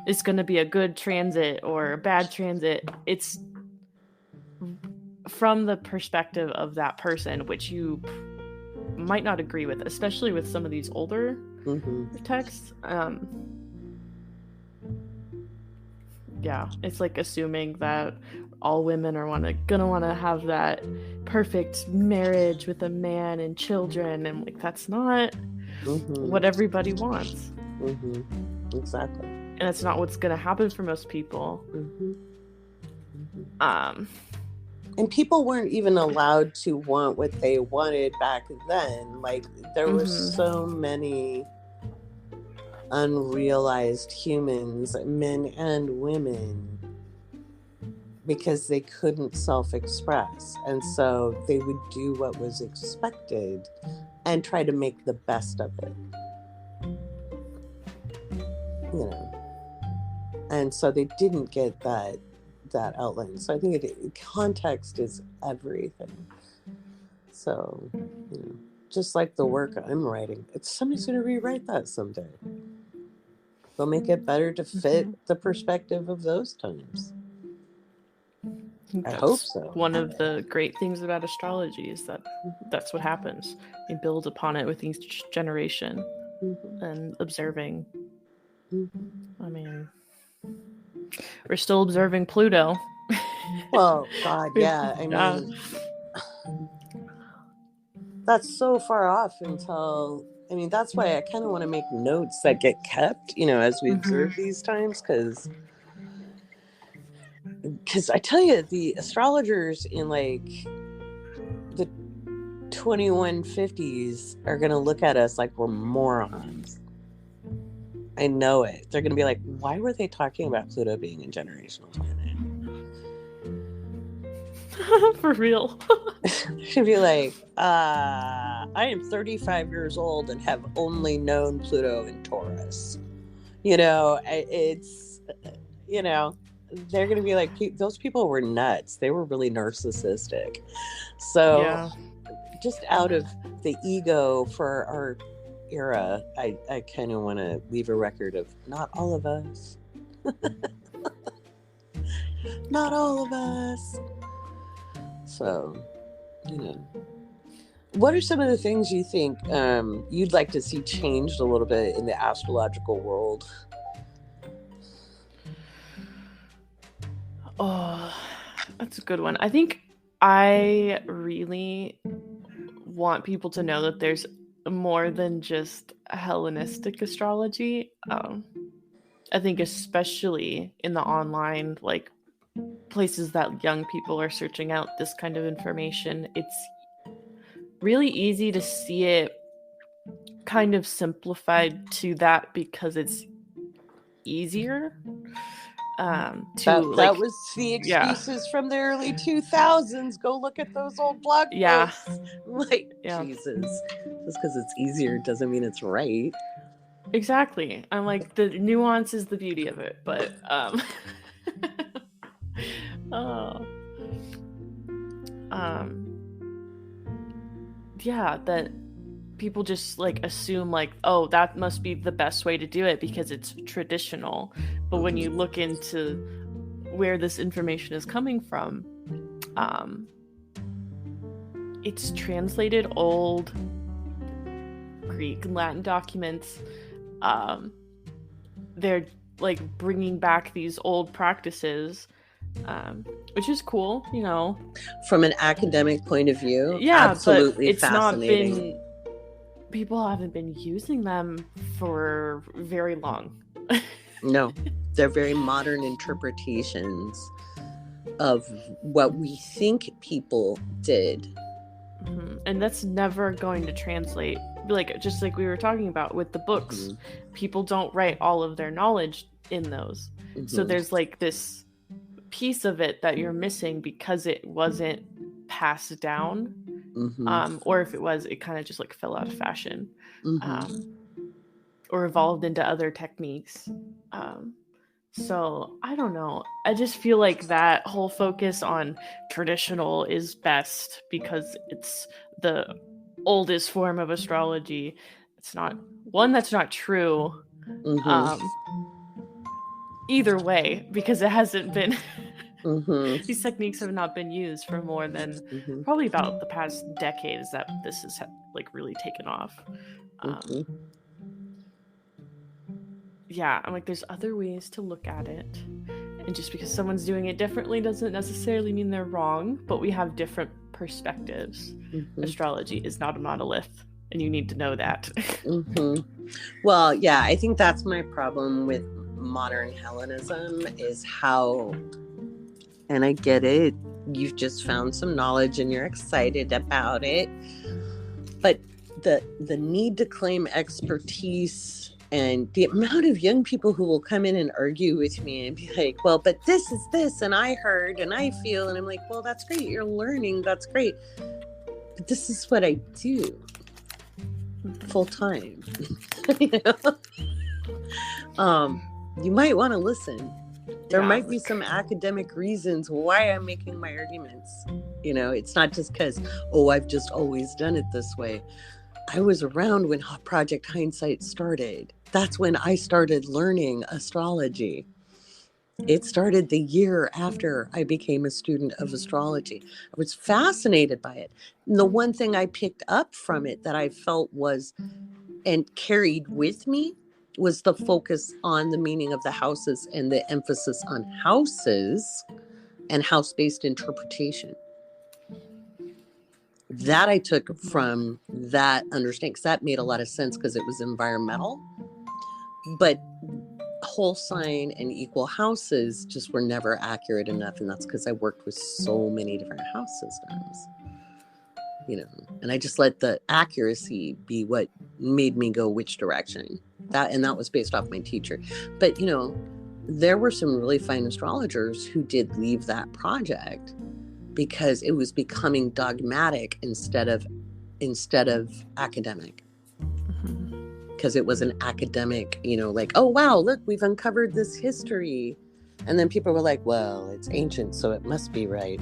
it's going to be a good transit or a bad transit, it's from the perspective of that person, which you might not agree with, especially with some of these older texts. Yeah, it's like assuming that all women are gonna want to have that perfect marriage with a man and children, and like that's not what everybody wants. Exactly. And that's not what's gonna happen for most people. And people weren't even allowed to want what they wanted back then. Like, there were so many unrealized humans, men and women, because they couldn't self-express. And so they would do what was expected and try to make the best of it. You know. And so they didn't get that outline. So I think context is everything. So, you know, just like the work I'm writing, somebody's going to rewrite that someday. They'll make it better to fit the perspective of those times. I hope so. One of the great things about astrology is that that's what happens. You build upon it with each generation and observing. I mean, we're still observing Pluto. Well, God, yeah. I mean, that's so far off until, I mean, that's why I kind of want to make notes that get kept, you know, as we observe these times, because I tell you, the astrologers in like the 2150s are going to look at us like we're morons. I know it. They're going to be like, why were they talking about Pluto being a generational planet? For real. She'd be like, I am 35 years old and have only known Pluto in Taurus. You know, it's, you know, they're going to be like, those people were nuts. They were really narcissistic. So just out of the ego for our era, I kind of want to leave a record of not all of us. Not all of us. So, you know, what are some of the things you think you'd like to see changed a little bit in the astrological world? Oh, that's a good one. I think I really want people to know that there's more than just Hellenistic astrology. I think especially in the online, like, places that young people are searching out this kind of information, it's really easy to see it kind of simplified to that because it's easier. That was the excuses from the early 2000s. Go look at those old blog posts. Like, Jesus, just because it's easier doesn't mean it's right. Exactly. I'm like, the nuance is the beauty of it, but that people just like assume like, oh, that must be the best way to do it because it's traditional. But when you look into where this information is coming from, it's translated old Greek and Latin documents. They're like bringing back these old practices, which is cool, you know, from an academic point of view. Yeah, absolutely, but it's fascinating. not been. People haven't been using them for very long. No, they're very modern interpretations of what we think people did. And that's never going to translate. Like, just like we were talking about with the books, people don't write all of their knowledge in those. So there's like this piece of it that you're missing because it wasn't passed down. Or if it was, it kind of just like fell out of fashion, or evolved into other techniques. So I don't know. I just feel like that whole focus on traditional is best because it's the oldest form of astrology. It's not one that's not true. Either way, because it hasn't been. These techniques have not been used for more than probably about the past decades that this has like really taken off. I'm like, there's other ways to look at it, and just because someone's doing it differently doesn't necessarily mean they're wrong, but we have different perspectives. Astrology is not a monolith, and you need to know that. Well, yeah, I think that's my problem with modern Hellenism, is how And I get it. You've just found some knowledge and you're excited about it. But the need to claim expertise and the amount of young people who will come in and argue with me and be like, well, but this is this, and I heard and I feel, and I'm like, well, that's great. You're learning. That's great. But this is what I do full time. You know? You might want to listen. There might be some academic reasons why I'm making my arguments. You know, it's not just because, I've just always done it this way. I was around when Project Hindsight started. That's when I started learning astrology. It started the year after I became a student of astrology. I was fascinated by it. And the one thing I picked up from it that I felt was and carried with me was the focus on the meaning of the houses and the emphasis on houses and house-based interpretation. That I took from that understanding, because that made a lot of sense because it was environmental. But whole sign and equal houses just were never accurate enough. And that's because I worked with so many different house systems, you know, and I just let the accuracy be what made me go which direction. That was based off my teacher. But, you know, there were some really fine astrologers who did leave that project because it was becoming dogmatic instead of academic. Because it was an academic, you know, like, oh, wow, look, we've uncovered this history. And then people were like, well, it's ancient, so it must be right.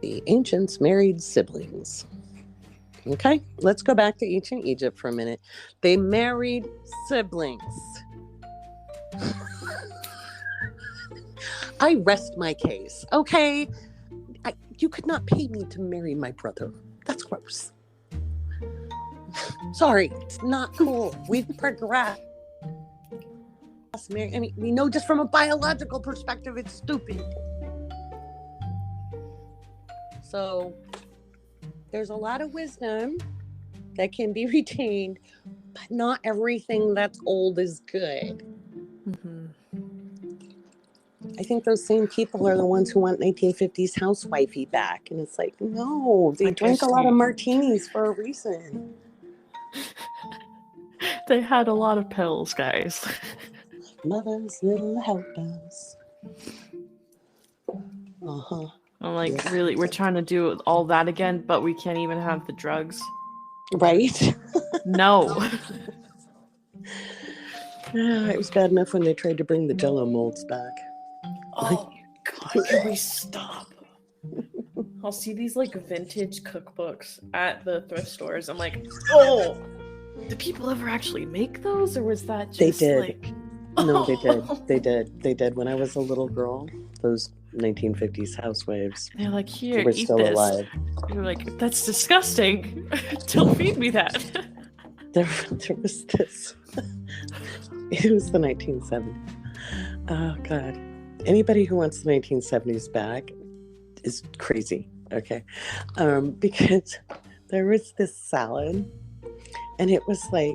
The ancients married siblings. Okay, let's go back to ancient Egypt for a minute. They married siblings. I rest my case, okay? You could not pay me to marry my brother. That's gross. Sorry, it's not cool. We've progressed. I mean, we know just from a biological perspective, it's stupid. So there's a lot of wisdom that can be retained, but not everything that's old is good. Mm-hmm. I think those same people are the ones who want 1950s housewifey back. And it's like, no, they drank a lot of martinis for a reason. They had a lot of pills, guys. Mother's little helpers. Uh-huh. I'm like, really, we're trying to do all that again, but we can't even have the drugs. Right? No. It was bad enough when they tried to bring the Jell-O molds back. Oh, God, can we stop? I'll see these, like, vintage cookbooks at the thrift stores. I'm like, oh, did people ever actually make those? Or was that just, they did. Like... No, they did. When I was a little girl, those 1950s housewives. They're like, here, were eat still this. Alive. You're like, that's disgusting. Don't feed me that. There was this. It was the 1970s. Oh, God. Anybody who wants the 1970s back is crazy, okay? Because there was this salad, and it was like,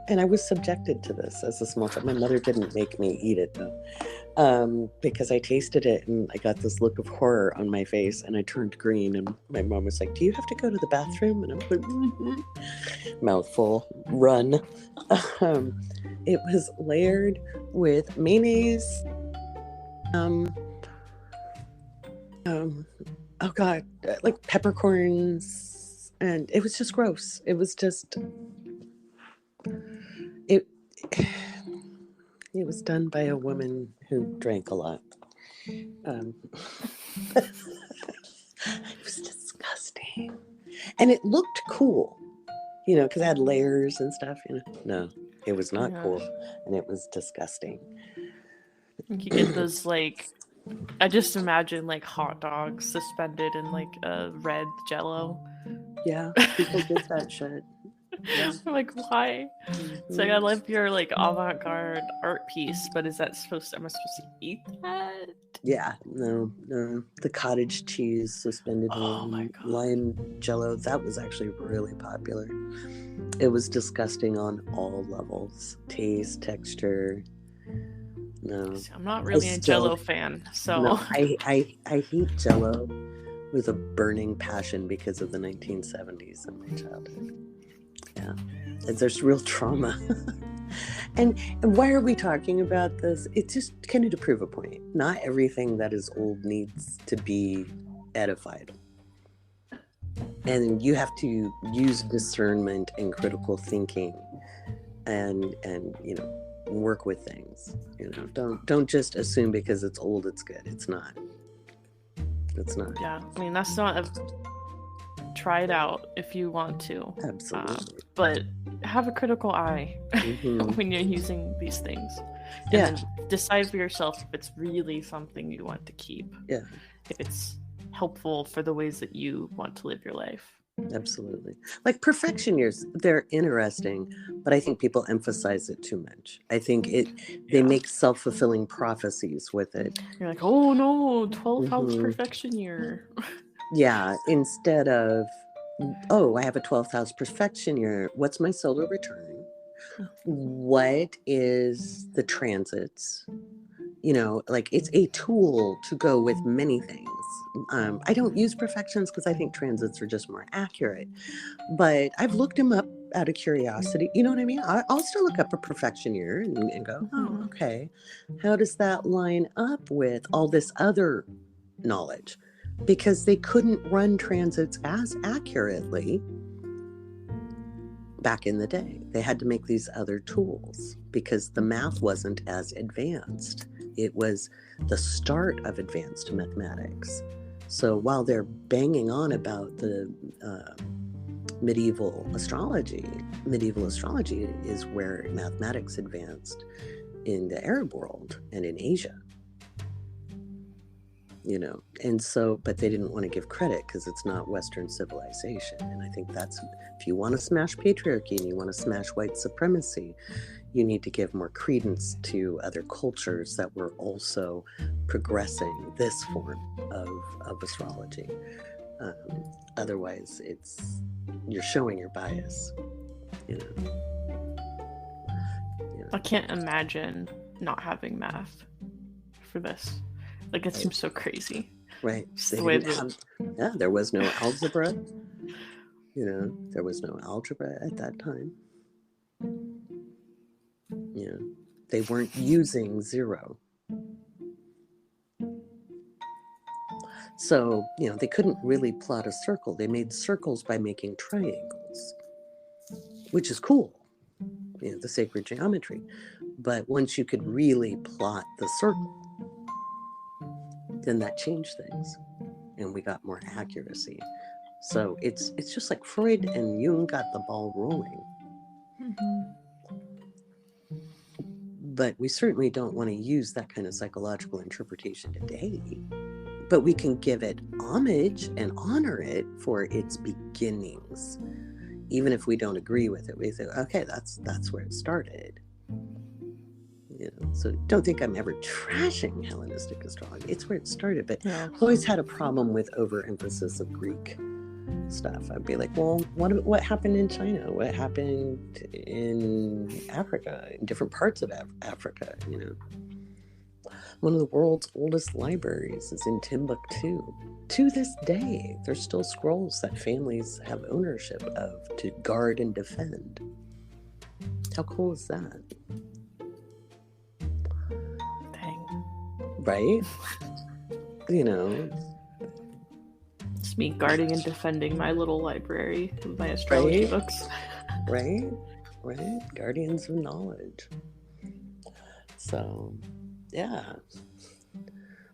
and I was subjected to this as a small child. My mother didn't make me eat it, though, because I tasted it, and I got this look of horror on my face, and I turned green, and my mom was like, do you have to go to the bathroom? And I'm like, mouthful, run. It was layered with mayonnaise, oh God, like peppercorns, and it was just gross. It was just, it was done by a woman who drank a lot. It was disgusting, and it looked cool, you know, because it had layers and stuff. You know, no, it was not cool, and it was disgusting. You get those, like, I just imagine, like, hot dogs suspended in, like, a red Jell-O. Yeah, people did that shit. Yeah. I'm like, why? Mm-hmm. It's like, I love your, like, avant-garde art piece, but am I supposed to eat that? Yeah, no. The cottage cheese suspended in lime Jell-O, that was actually really popular. It was disgusting on all levels. Taste, texture. No. See, I'm not really a still- Jello fan, so No, I hate Jello with a burning passion because of the 1970s in my childhood. Yeah, and there's real trauma. and why are we talking about this? It's just kind of to prove a point. Not everything that is old needs to be edified. And you have to use discernment and critical thinking and work with things. Don't just assume because it's old it's good. It's not. yeah. I mean, that's not a try it out if you want to. Absolutely. But have a critical eye Mhm. when you're using these things. And Yeah. then decide for yourself if it's really something you want to keep. Yeah. If it's helpful for the ways that you want to live your life. Absolutely. Like perfection years, they're interesting, but I think people emphasize it too much. I think they make self-fulfilling prophecies with it. You're like, oh no, 12th house Mhm. perfection year. Yeah, instead of, oh, I have a 12th house perfection year. What's my solar return? What is the transits? Like it's a tool to go with many things. I don't use perfections because I think transits are just more accurate, but I've looked them up out of curiosity. You know what I mean? I'll still look up a perfection year and go, oh, Mhm. okay. How does that line up with all this other knowledge? Because they couldn't run transits as accurately back in the day. They had to make these other tools because the math wasn't as advanced. It was the start of advanced mathematics. So while they're banging on about the medieval astrology is where mathematics advanced in the Arab world and in Asia. And so, but they didn't want to give credit because it's not Western civilization. And I think that's, if you want to smash patriarchy and you want to smash white supremacy, you need to give more credence to other cultures that were also progressing this form of astrology. Otherwise, you're showing your bias. I can't imagine not having math for this. Like, it seems so crazy. Right. Just They the way didn't have, there was no algebra. There was no algebra at that time. They weren't using zero. So, they couldn't really plot a circle. They made circles by making triangles, which is cool, the sacred geometry. But once you could really plot the circle, then that changed things and we got more accuracy. So it's just like Freud and Jung got the ball rolling. But we certainly don't want to use that kind of psychological interpretation today. But we can give it homage and honor it for its beginnings. Even if we don't agree with it, we say, okay, that's where it started. So don't think I'm ever trashing Hellenistic astrology. It's where it started, but Yeah. I've always had a problem with overemphasis of Greek stuff. I'd be like, well, what happened in China? What happened in Africa, in different parts of Africa? One of the world's oldest libraries is in Timbuktu. To this day, there's still scrolls that families have ownership of to guard and defend. How cool is that? Dang. Right? It's me guarding and defending my little library of my astrology Right? books. Right? Guardians of knowledge. So, yeah.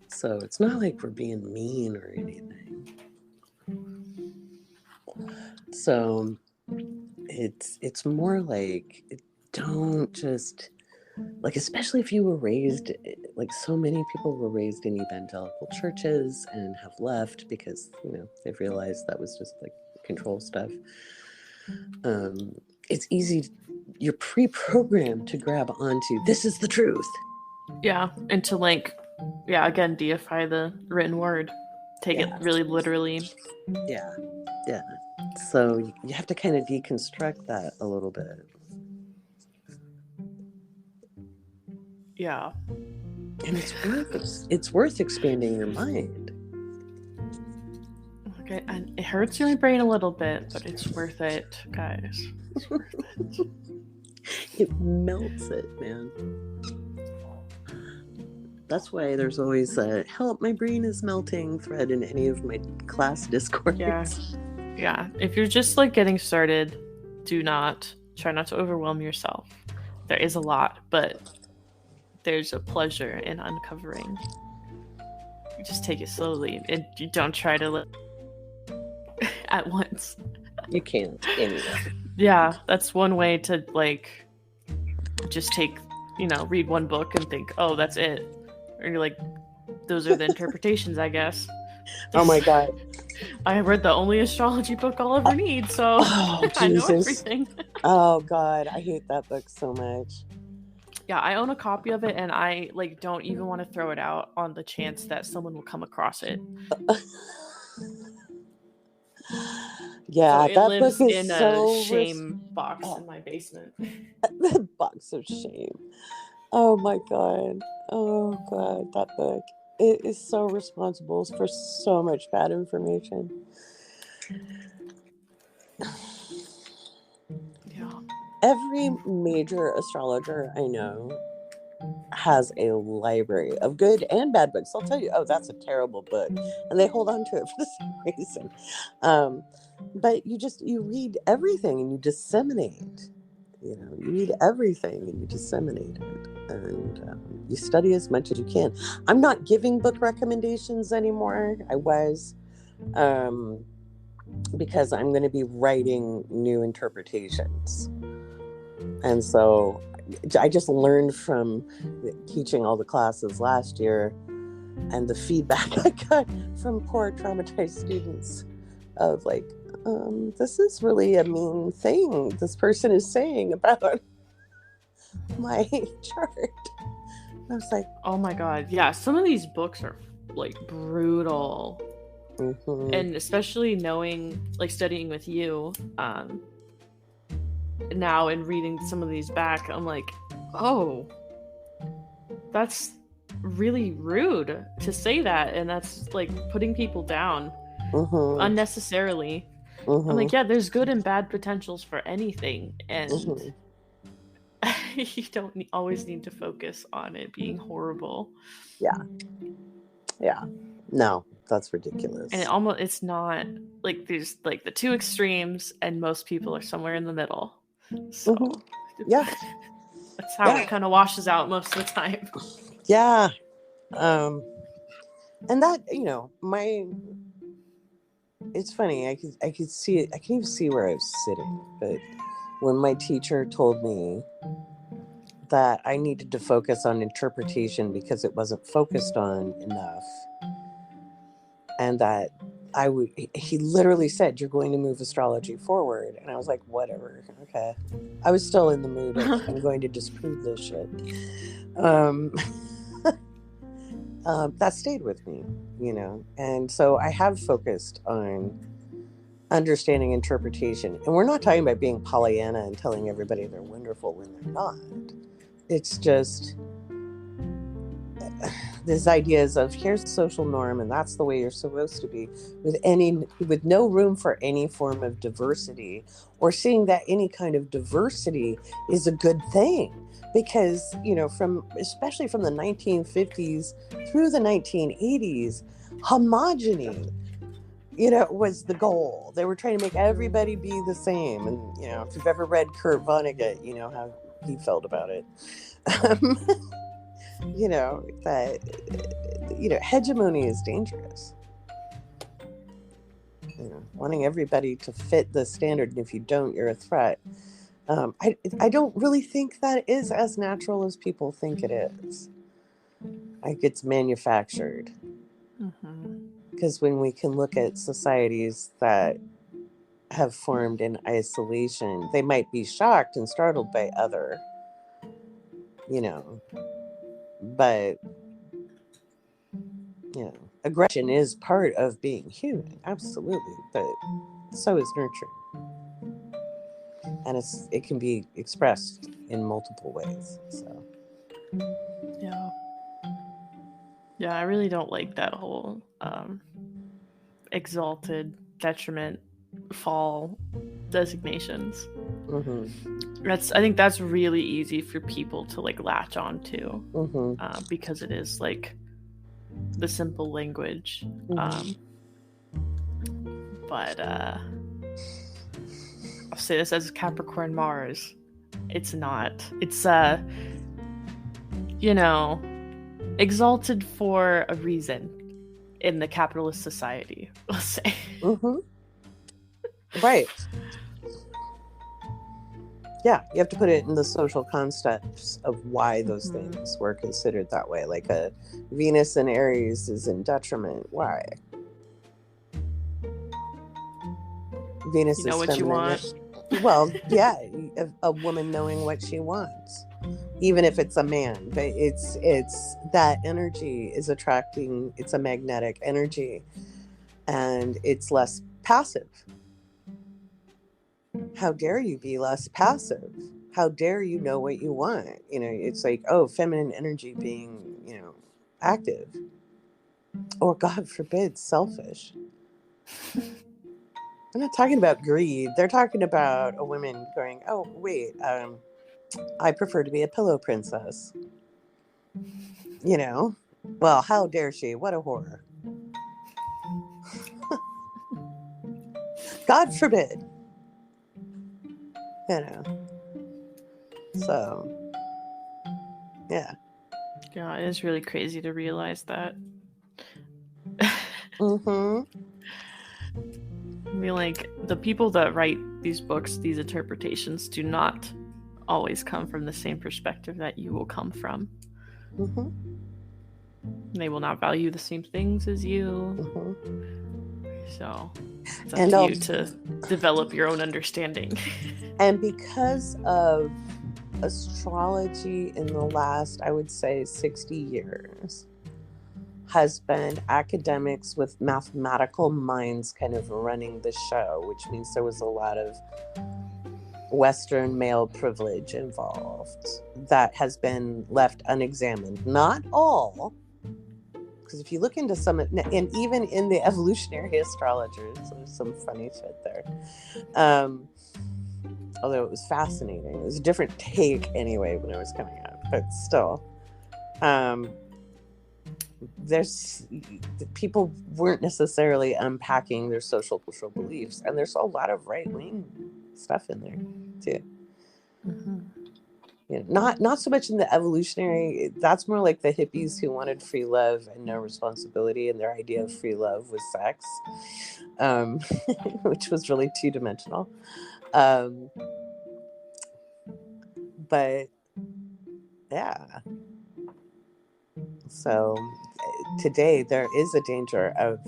So it's not like we're being mean or anything. So it's more like, don't just, like, especially if you were raised, like so many people were raised in evangelical churches and have left because, they've realized that was just like control stuff. It's easy, you're pre-programmed to grab onto, this is the truth. Yeah, and to again, deify the written word. Take it really literally. Yeah. So you have to kind of deconstruct that a little bit. Yeah. And it's worth expanding your mind. Okay, and it hurts your brain a little bit, but it's worth it, guys. It's worth it. It melts it, man. That's why there's always a "help, my brain is melting" thread in any of my class discords. Yeah. If you're just like getting started, try not to overwhelm yourself. There is a lot, but there's a pleasure in uncovering. You just take it slowly, and you don't try to at once. You can't anyway. Yeah, that's one way to like just read one book and think, oh, that's it. Or you're like, those are the interpretations, I guess. Oh my god. I read the only astrology book I'll ever need, so I know everything. Oh god, I hate that book so much. Yeah, I own a copy of it, and I don't even want to throw it out on the chance that someone will come across it. Yeah, so that lives book is in so a shame box in my basement. The box of shame. Oh my god. Oh god, that book. It is so responsible for so much bad information. Yeah. Every major astrologer I know has a library of good and bad books. They'll tell you, oh, that's a terrible book, and they hold on to it for the same reason. But you read everything and you disseminate. You read everything and you disseminate it, and you study as much as you can. I'm not giving book recommendations anymore. I was, because I'm going to be writing new interpretations, and so I just learned from teaching all the classes last year, and the feedback I got from poor traumatized students of like, this is really a mean thing this person is saying about my chart. I was like, oh my god, yeah, some of these books are like brutal. mm-hmm. And especially knowing, studying with you now and reading some of these back, I'm like, oh, that's really rude to say that, and that's putting people down unnecessarily. I'm like, yeah, there's good and bad potentials for anything, and you don't always need to focus on it being horrible. Yeah, no, that's ridiculous. And it's not there's the two extremes, and most people are somewhere in the middle. So yeah, that's how it kind of washes out most of the time. Yeah. And that, it's funny. I could see it. I can even see where I was sitting. But when my teacher told me that I needed to focus on interpretation because it wasn't focused on enough, and that he literally said, "You're going to move astrology forward." And I was like, whatever. Okay. I was still in the mood of, I'm going to disprove this shit. That stayed with me, and so I have focused on understanding interpretation. And we're not talking about being Pollyanna and telling everybody they're wonderful when they're not. It's just these ideas of here's the social norm and that's the way you're supposed to be, with no room for any form of diversity, or seeing that any kind of diversity is a good thing. Because, especially from the 1950s through the 1980s, homogeny, was the goal. They were trying to make everybody be the same. And, if you've ever read Kurt Vonnegut, you know how he felt about it. Hegemony is dangerous. Wanting everybody to fit the standard, and if you don't, you're a threat. I don't really think that is as natural as people think it is. It's manufactured. Because when we can look at societies that have formed in isolation, they might be shocked and startled by other, but, aggression is part of being human, absolutely, but so is nurturing. And it can be expressed in multiple ways. So Yeah. Yeah, I really don't like that whole exalted, detriment, fall designations. I think that's really easy for people to like latch onto because it is like the simple language. But I'll say this as Capricorn Mars. It's not. It's exalted for a reason in the capitalist society, we'll say. Right. Yeah, you have to put it in the social concepts of why those things were considered that way. Like a Venus in Aries is in detriment. Why? Venus is what you want. Well, yeah, a woman knowing what she wants, even if it's a man. But it's that energy is attracting. It's a magnetic energy, and it's less passive. How dare you be less passive? How dare you know what you want? It's like, oh, feminine energy being, active. Or God forbid, selfish. I'm not talking about greed. They're talking about a woman going, oh, wait, I prefer to be a pillow princess. Well, how dare she? What a horror. God forbid. So, yeah. Yeah, it is really crazy to realize that. Mm-hmm. I mean, like, the people that write these books, these interpretations, do not always come from the same perspective that you will come from. Mm-hmm. They will not value the same things as you. Mm-hmm. So it's up to you to develop your own understanding. And because of astrology in the last, I would say, 60 years, has been academics with mathematical minds kind of running the show, which means there was a lot of Western male privilege involved that has been left unexamined. Not all, because if you look into some, and even in the evolutionary astrologers, there's some funny shit there. Although it was fascinating. It was a different take anyway when it was coming out, but still. People weren't necessarily unpacking their social cultural beliefs, and there's a lot of right-wing stuff in there too. Not so much in the evolutionary. That's more like the hippies who wanted free love and no responsibility, and their idea of free love was sex, which was really two-dimensional. But yeah. So today there is a danger of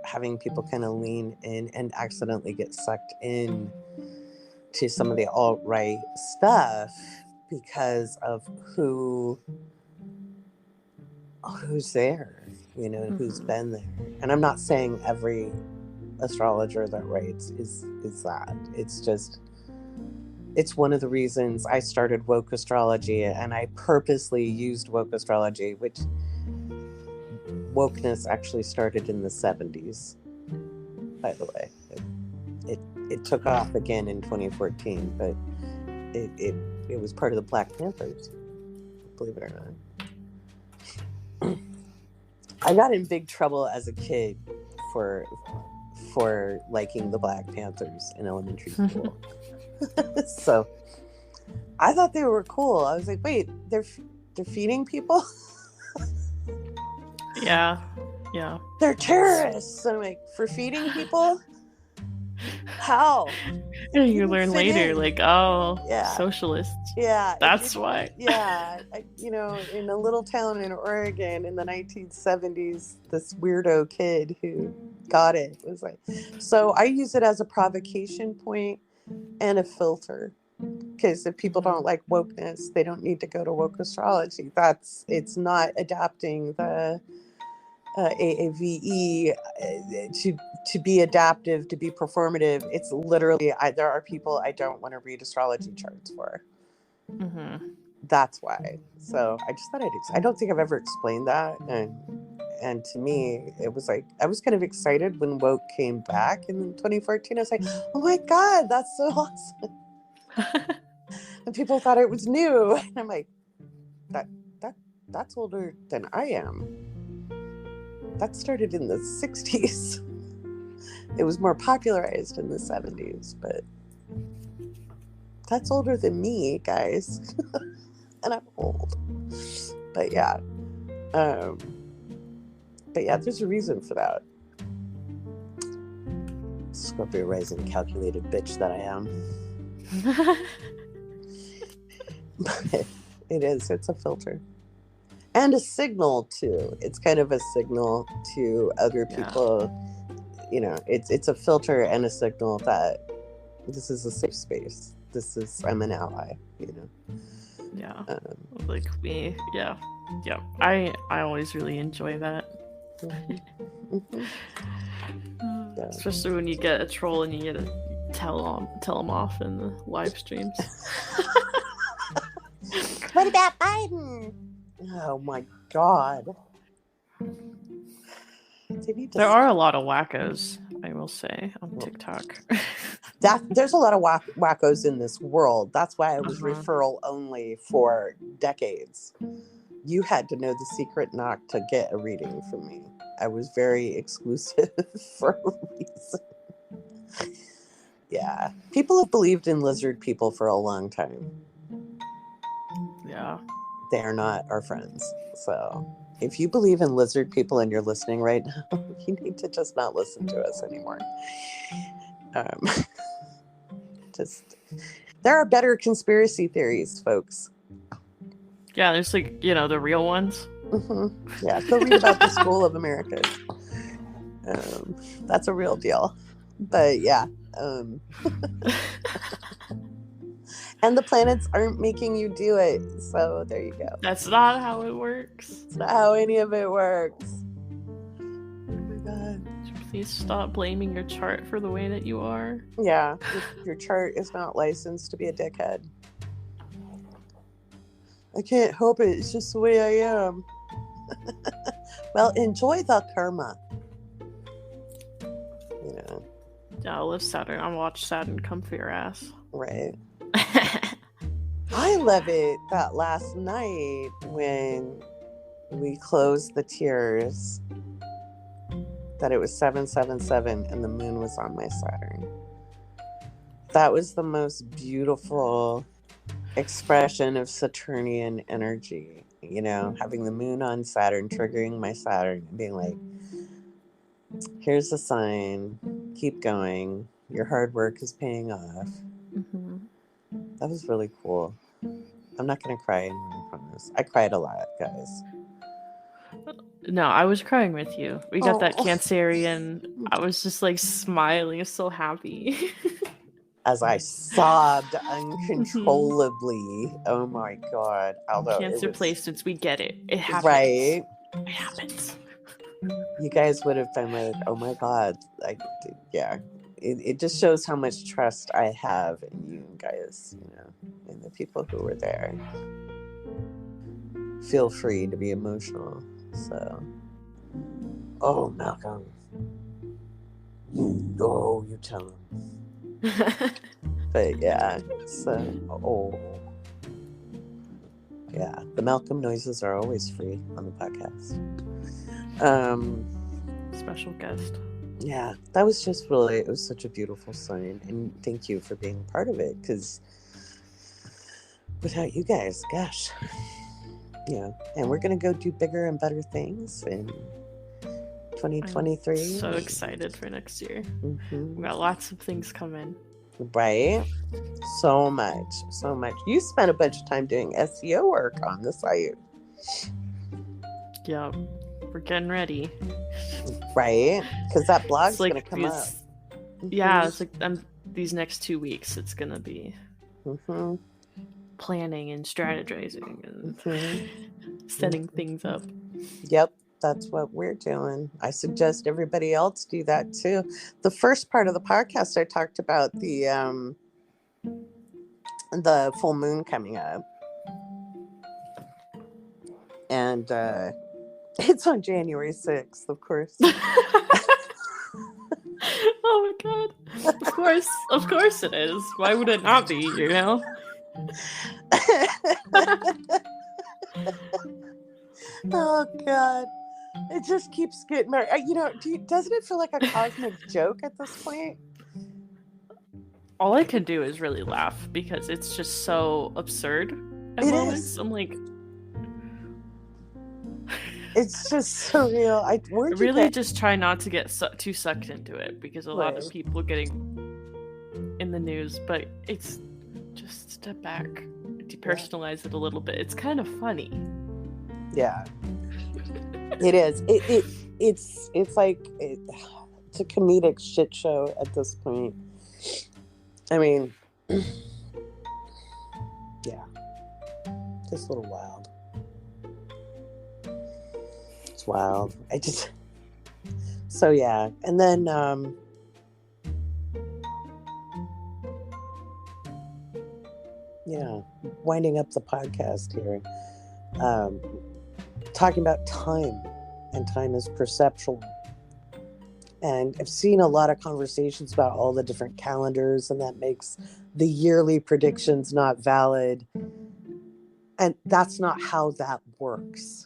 having people kind of lean in and accidentally get sucked in to some of the alt-right stuff because of who's there, who's been there. And I'm not saying every astrologer that writes is that. It's just, it's one of the reasons I started woke astrology, and I purposely used woke astrology, which wokeness actually started in the 70s, by the way. It took off again in 2014, but it was part of the Black Panthers, believe it or not. I got in big trouble as a kid for liking the Black Panthers in elementary school. So I thought they were cool. I was like, wait, they're feeding people? Yeah. They're terrorists. And I'm like, for feeding people? How? And you learn later, like, oh, yeah. Socialists. Yeah. That's why. Yeah. In a little town in Oregon in the 1970s, this weirdo kid who got it was like, so I use it as a provocation point and a filter. Because if people don't like wokeness, they don't need to go to woke astrology. It's not adapting the AAVE to be adaptive, to be performative. It's literally, there are people I don't want to read astrology charts for. that's why. So I just thought I don't think I've ever explained that. And to me, it was like, I was kind of excited when woke came back in 2014. I was like, oh my God, that's so awesome. And people thought it was new. And I'm like, that's older than I am. That started in the 60s. It was more popularized in the 70s, but that's older than me, guys. And I'm old. But yeah. There's a reason for that. Scorpio rising calculated bitch that I am. But it's a filter. And a signal too. It's kind of a signal to other people. Yeah. It's a filter and a signal that this is a safe space. I'm an ally, Yeah. Like me. Yeah. Yeah. I always really enjoy that. Mm-hmm. Yeah. Especially when you get a troll and you get to tell them off in the live streams. What about Biden? Oh my God. There are a lot of wackos, I will say, on TikTok. There's a lot of wackos in this world. That's why I was referral only for decades. You had to know the secret knock to get a reading from me. I was very exclusive for a reason. Yeah. People have believed in lizard people for a long time. Yeah. They are not our friends. So if you believe in lizard people and you're listening right now, you need to just not listen to us anymore. There are better conspiracy theories, folks. Yeah, there's the real ones. Mm-hmm. Yeah, go read about the School of America. That's a real deal. But yeah. And the planets aren't making you do it. So there you go. That's not how it works. It's not how any of it works. Oh my God. Please stop blaming your chart for the way that you are. Yeah, your chart is not licensed to be a dickhead. I can't help it. It's just the way I am. Well, enjoy the karma. Yeah, I'll live Saturn. I'll watch Saturn come for your ass. Right. I love it that last night when we closed the tiers that it was 777 and the moon was on my Saturn. That was the most beautiful expression of Saturnian energy, having the moon on Saturn, triggering my Saturn and being like, here's a sign, keep going, your hard work is paying off. Mm-hmm. That was really cool. I'm not gonna cry anymore, I promise. I cried a lot, guys. No, I was crying with you. We got that Cancerian. I was just smiling, so happy. As I sobbed uncontrollably. Oh my God. Although Cancer placements, we get it. It happens. Right? It happens. You guys would have been like, oh my God. Yeah. It just shows how much trust I have in you guys, and the people who were there. Feel free to be emotional. So, oh, Malcolm. Oh, you tell him. But yeah, yeah, the Malcolm noises are always free on the podcast. Special guest. Yeah, that was just it was such a beautiful sign, and thank you for being part of it, because without you guys, gosh, and we're gonna go do bigger and better things in 2023. I'm so excited for next year. Mm-hmm. We got lots of things coming. Right? So much. You spent a bunch of time doing SEO work on the site. Yeah, we're getting ready. Right? Because that blog's going to come up. Yeah, it's these next 2 weeks, it's going to be planning and strategizing and setting things up. Yep. That's what we're doing. I suggest everybody else do that too. The first part of the podcast, I talked about the full moon coming up. And it's on January 6th, of course. Oh my god. Of course it is. Why would it not be, you know? Oh God. It just keeps getting better. Doesn't it feel like a cosmic joke at this point? All I can do is really laugh because it's just so absurd at It moments. is. I'm like, It's just surreal. really just try not to get too sucked into it because a lot of Right. people are getting in the news, but it's just step back, depersonalize it a little bit. It's kind of funny. Yeah. It is. It's like it's a comedic shit show at this point. I mean, yeah, just a little wild. It's wild. So yeah, and then winding up the podcast here, talking about time, and time is perceptual. And I've seen a lot of conversations about all the different calendars, and that makes the yearly predictions not valid. And that's not how that works.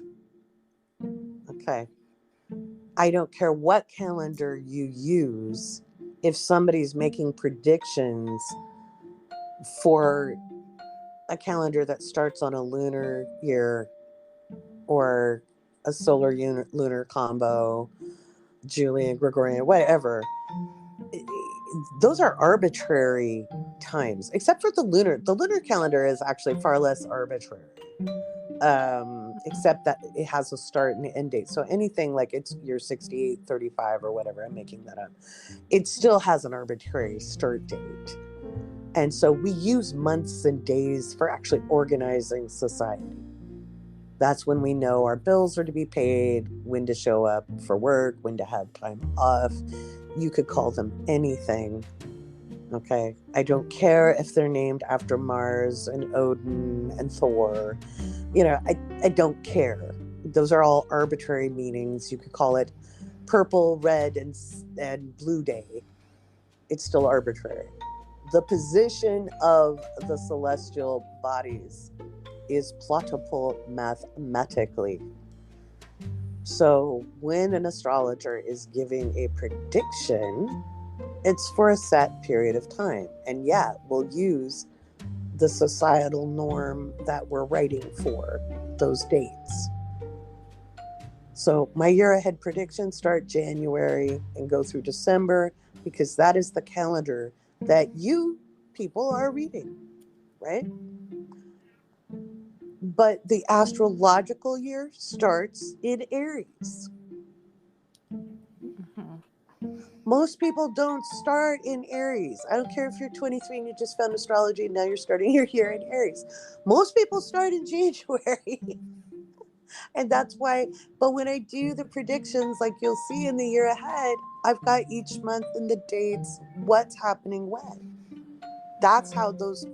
Okay. I don't care what calendar you use. If somebody's making predictions for a calendar that starts on a lunar year or a solar lunar combo, Julian, Gregorian, whatever, those are arbitrary times, except for the lunar. The lunar calendar is actually far less arbitrary, except that it has a start and end date. So anything like it's year 68, 35 or whatever, I'm making that up, it still has an arbitrary start date. And so we use months and days for actually organizing society. That's when we know our bills are to be paid, when to show up for work, when to have time off. You could call them anything. Okay? I don't care if they're named after Mars and Odin and Thor. I don't care. Those are all arbitrary meanings. You could call it purple, red, and blue day. It's still arbitrary. The position of the celestial bodies is plottable mathematically. So when an astrologer is giving a prediction, it's for a set period of time. And we'll use the societal norm that we're writing for those dates. So my year ahead predictions start January and go through December, because that is the calendar that you people are reading, right? But the astrological year starts in Aries. Mm-hmm. Most people don't start in Aries. I don't care if you're 23 and you just found astrology and now you're starting your year in Aries. Most people start in January. And that's why, but when I do the predictions, like you'll see in the year ahead, I've got each month and the dates, what's happening when. That's how that's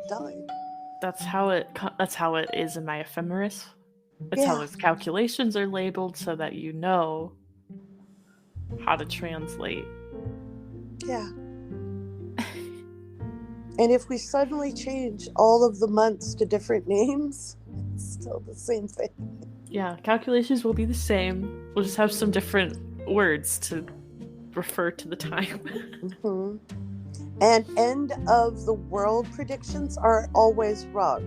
done. That's how it is in my ephemeris. It's how Yeah. those calculations are labeled so that you know how to translate. Yeah. And if we suddenly change all of the months to different names, it's still the same thing. Yeah, calculations will be the same. We'll just have some different words to refer to the time. Mm-hmm. And end of the world predictions are always wrong.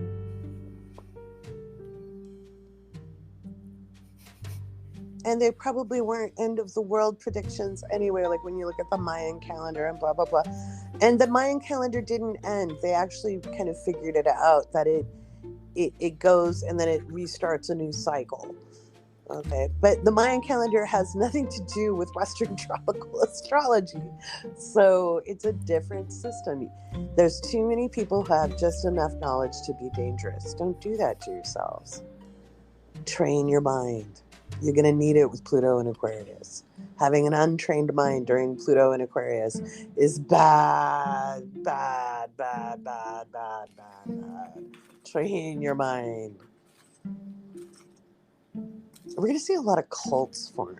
And they probably weren't end of the world predictions anyway, like when you look at the Mayan calendar and blah, blah, blah. And the Mayan calendar didn't end. They actually kind of figured it out, that it goes and then it restarts a new cycle. Okay, but the Mayan calendar has nothing to do with Western tropical astrology. So it's a different system. There's too many people who have just enough knowledge to be dangerous. Don't do that to yourselves. Train your mind. You're going to need it with Pluto and Aquarius. Having an untrained mind during Pluto and Aquarius is bad. Train your mind. we're going to see a lot of cults formed.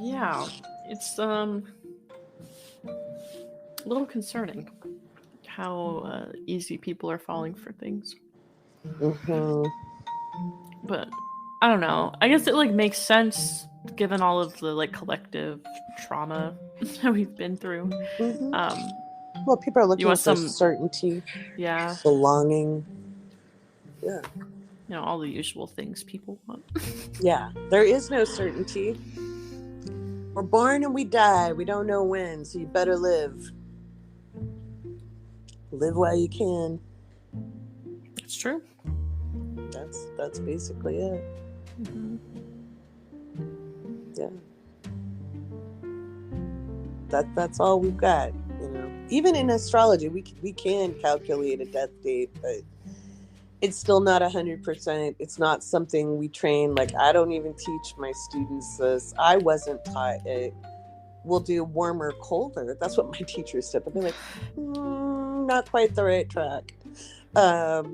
Yeah, it's a little concerning how easy people are falling for things. Mm-hmm. But I don't know. I guess it like makes sense given all of the like collective trauma that we've been through. Mm-hmm. Um, Well, people are looking want for some- certainty, yeah, belonging. Yeah. you know, all the usual things people want. Yeah. There is no certainty. We're born and we die. We don't know when, so you better live. Live while you can. It's true. That's basically it. Mm-hmm. Yeah. That's all we've got, you know. Even in astrology, we can calculate a death date, but it's still not 100%. It's not something we train. Like, I don't even teach my students this. I wasn't taught it. We'll do warmer, colder. That's what my teachers said. But they're like, not quite the right track. I'd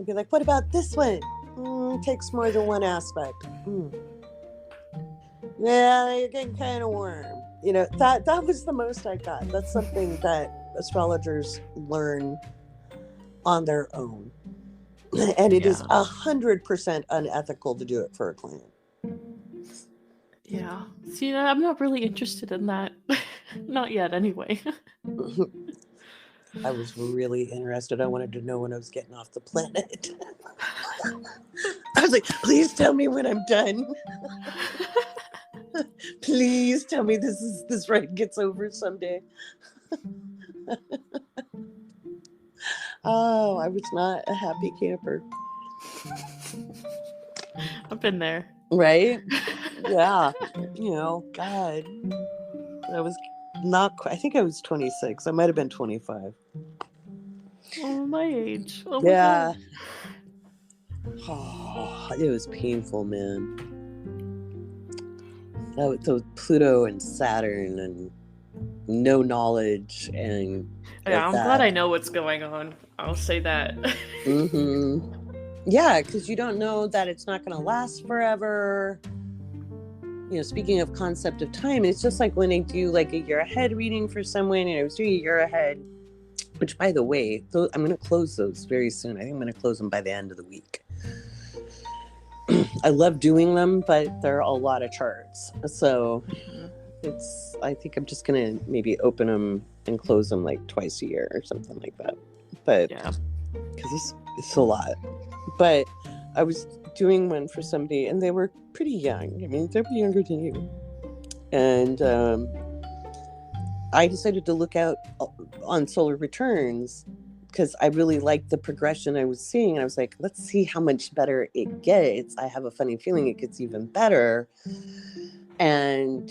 be like, what about this one? Takes more than one aspect. Yeah, you're getting kind of warm. You know, that was the most I got. That's something that astrologers learn on their own. And it is 100% unethical to do it for a client. Yeah. See, I'm not really interested in that. Not yet, anyway. I was really interested. I wanted to know when I was getting off the planet. I was like, please tell me when I'm done. Please tell me this ride gets over someday. Oh, I was not a happy camper. I've been there. Right? Yeah. You know, God. I was not quite, I think I was 26. I might have been 25. Oh, my age. Oh, my Yeah. God. Oh, it was painful, man. Those Pluto and Saturn and no knowledge and Yeah, I'm glad I know what's going on. I'll say that. Mm-hmm. Yeah, because you don't know that it's not going to last forever. You know, speaking of concept of time, it's just like when I do like a year ahead reading for someone, and I was doing a year ahead, which, by the way, I'm going to close those very soon. I think I'm going to close them by the end of the week. I love doing them, but there are a lot of charts. So I think I'm just going to maybe open them and close them like twice a year or something like that. But Yeah. because it's a lot. But I was doing one for somebody, and they were pretty young. I mean, they're younger than you. And I decided to look out on solar returns because I really liked the progression I was seeing. And I was like, let's see how much better it gets. I have a funny feeling it gets even better. And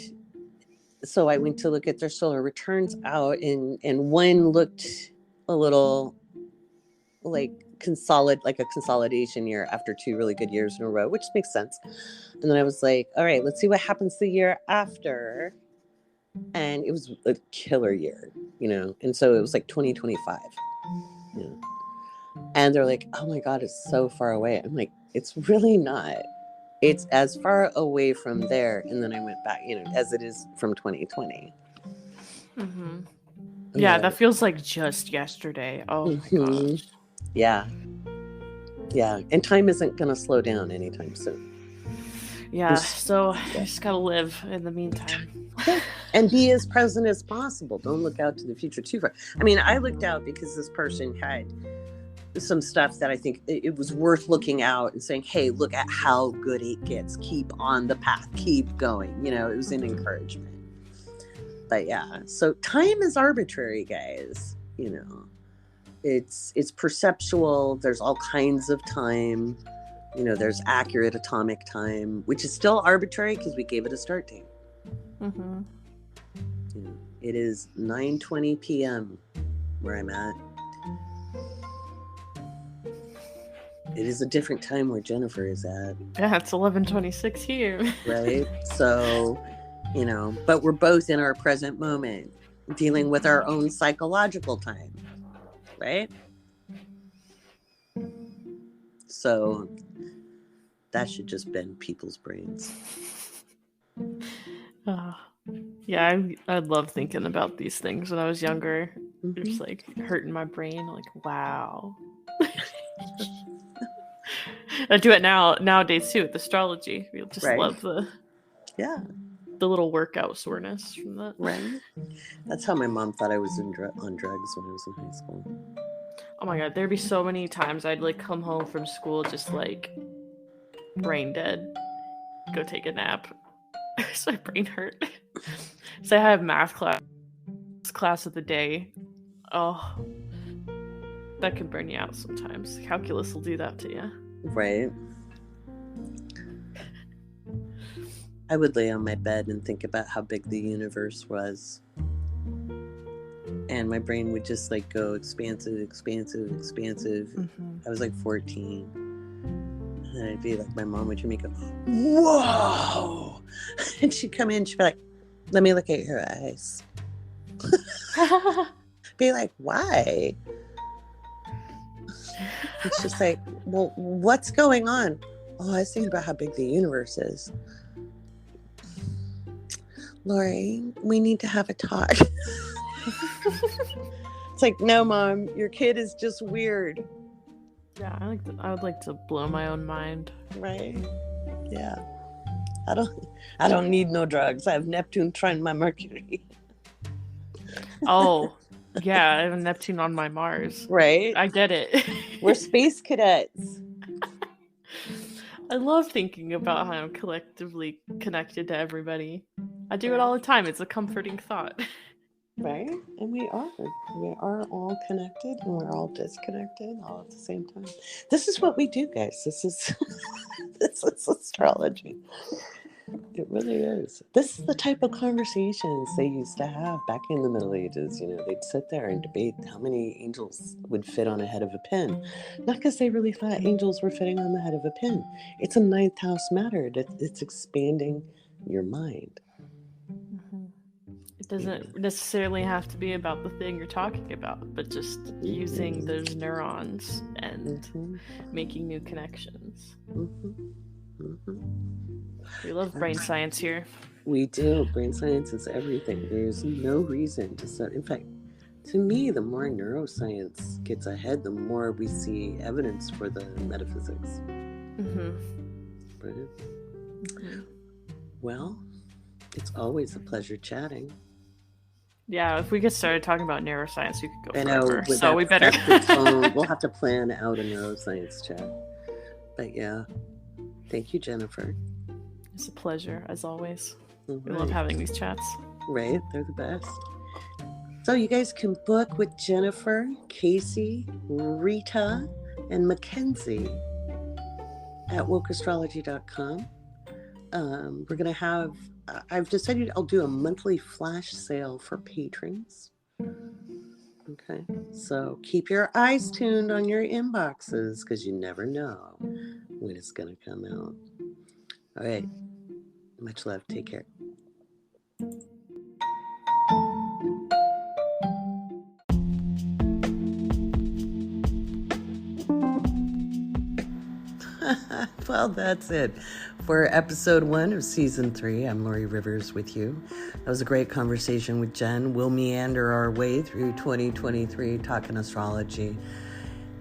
so I went to look at their solar returns out, and one looked a little like a consolidation year after 2 really good years in a row, which makes sense. And then I was like, all right, let's see what happens the year after. And it was a killer year, you know. And so it was like 2025. You know? And they're like, oh my God, it's so far away. I'm like, it's really not. It's as far away from there. And then I went back, you know, as it is from 2020. Mm-hmm. Yeah, that feels like just yesterday. Oh my gosh. Yeah. Yeah. And time isn't going to slow down anytime soon. Yeah. So I just got to live in the meantime. And be as present as possible. Don't look out to the future too far. I mean, I looked out because this person had some stuff that I think it was worth looking out and saying, hey, look at how good it gets. Keep on the path. Keep going. You know, it was an encouragement. But yeah, so time is arbitrary, guys. You know, it's perceptual. There's all kinds of time. You know, there's accurate atomic time, which is still arbitrary because we gave it a start date. Mm-hmm. You know, it is 9:20 p.m. where I'm at. It is a different time where Jennifer is at. Yeah, it's 11:26 here. Right? So, you know, but we're both in our present moment, dealing with our own psychological time. Right? So that should just bend people's brains. Yeah, I love thinking about these things when I was younger. Mhm. It was like hurting my brain. Like, wow. I do it nowadays too with astrology. You'll just Right. love the little workout soreness from that. Right. That's how my mom thought I was on drugs when I was in high school. Oh my god, there'd be so many times I'd like come home from school just like brain dead, go take a nap. So my brain hurt. So I have math class of the day. Oh, that can burn you out sometimes. Calculus will do that to you. Right. I would lay on my bed and think about how big the universe was. And my brain would just like go expansive. Mm-hmm. I was like 14. And then I'd be like, my mom would hear me go, whoa! And she'd come in, she'd be like, let me look at your eyes. Be like, why? It's just like, well, what's going on? Oh, I was thinking about how big the universe is. Lori, we need to have a talk. It's like, no, Mom, your kid is just weird. Yeah, I would like to blow my own mind. Right? Yeah. I don't need no drugs. I have Neptune trying my Mercury. Oh, yeah, I have a Neptune on my Mars. Right? I get it. We're space cadets. I love thinking about how I'm collectively connected to everybody. I do it all the time. It's a comforting thought. Right? And we are. We are all connected and we're all disconnected all at the same time. This is what we do, guys. This is astrology. It really is. This is the type of conversations they used to have back in the Middle Ages. You know, they'd sit there and debate how many angels would fit on a head of a pin. Not because they really thought angels were fitting on the head of a pin. It's a ninth house matter. It's expanding your mind. Mm-hmm. It doesn't necessarily have to be about the thing you're talking about, but just using those neurons and making new connections. We love brain science here. We do. Brain science is everything. There's no reason to start. In fact, to me, the more neuroscience gets ahead, the more we see evidence for the metaphysics. Right? Well, it's always a pleasure chatting. Yeah, if we get started talking about neuroscience, we could go I know, forever. So we better. We'll have to plan out a neuroscience chat. But yeah, thank you, Jennifer. It's a pleasure, as always. All We love having these chats. Right, they're the best. So you guys can book with Jennifer, Casey, Rita, and Mackenzie at wokeastrology.com. We're going to have, I've decided I'll do a monthly flash sale for patrons. Okay, so keep your eyes tuned on your inboxes because you never know when it's going to come out. All right, much love. Take care. Well, that's it for episode 1 of season 3. I'm Lori Rivers with you. That was a great conversation with Jen. We'll meander our way through 2023 talking astrology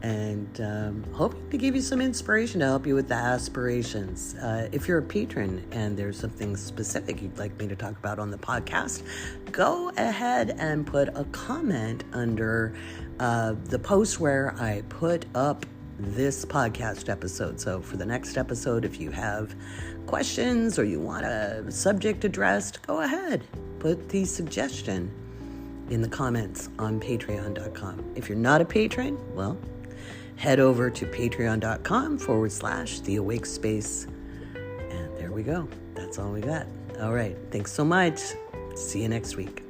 and hoping to give you some inspiration to help you with the aspirations. If you're a patron and there's something specific you'd like me to talk about on the podcast, go ahead and put a comment under the post where I put up this podcast episode. So for the next episode, if you have questions or you want a subject addressed, go ahead, put the suggestion in the comments on patreon.com. If you're not a patron, well, head over to patreon.com/The Awake Space. And there we go. That's all we got. All right. Thanks so much. See you next week.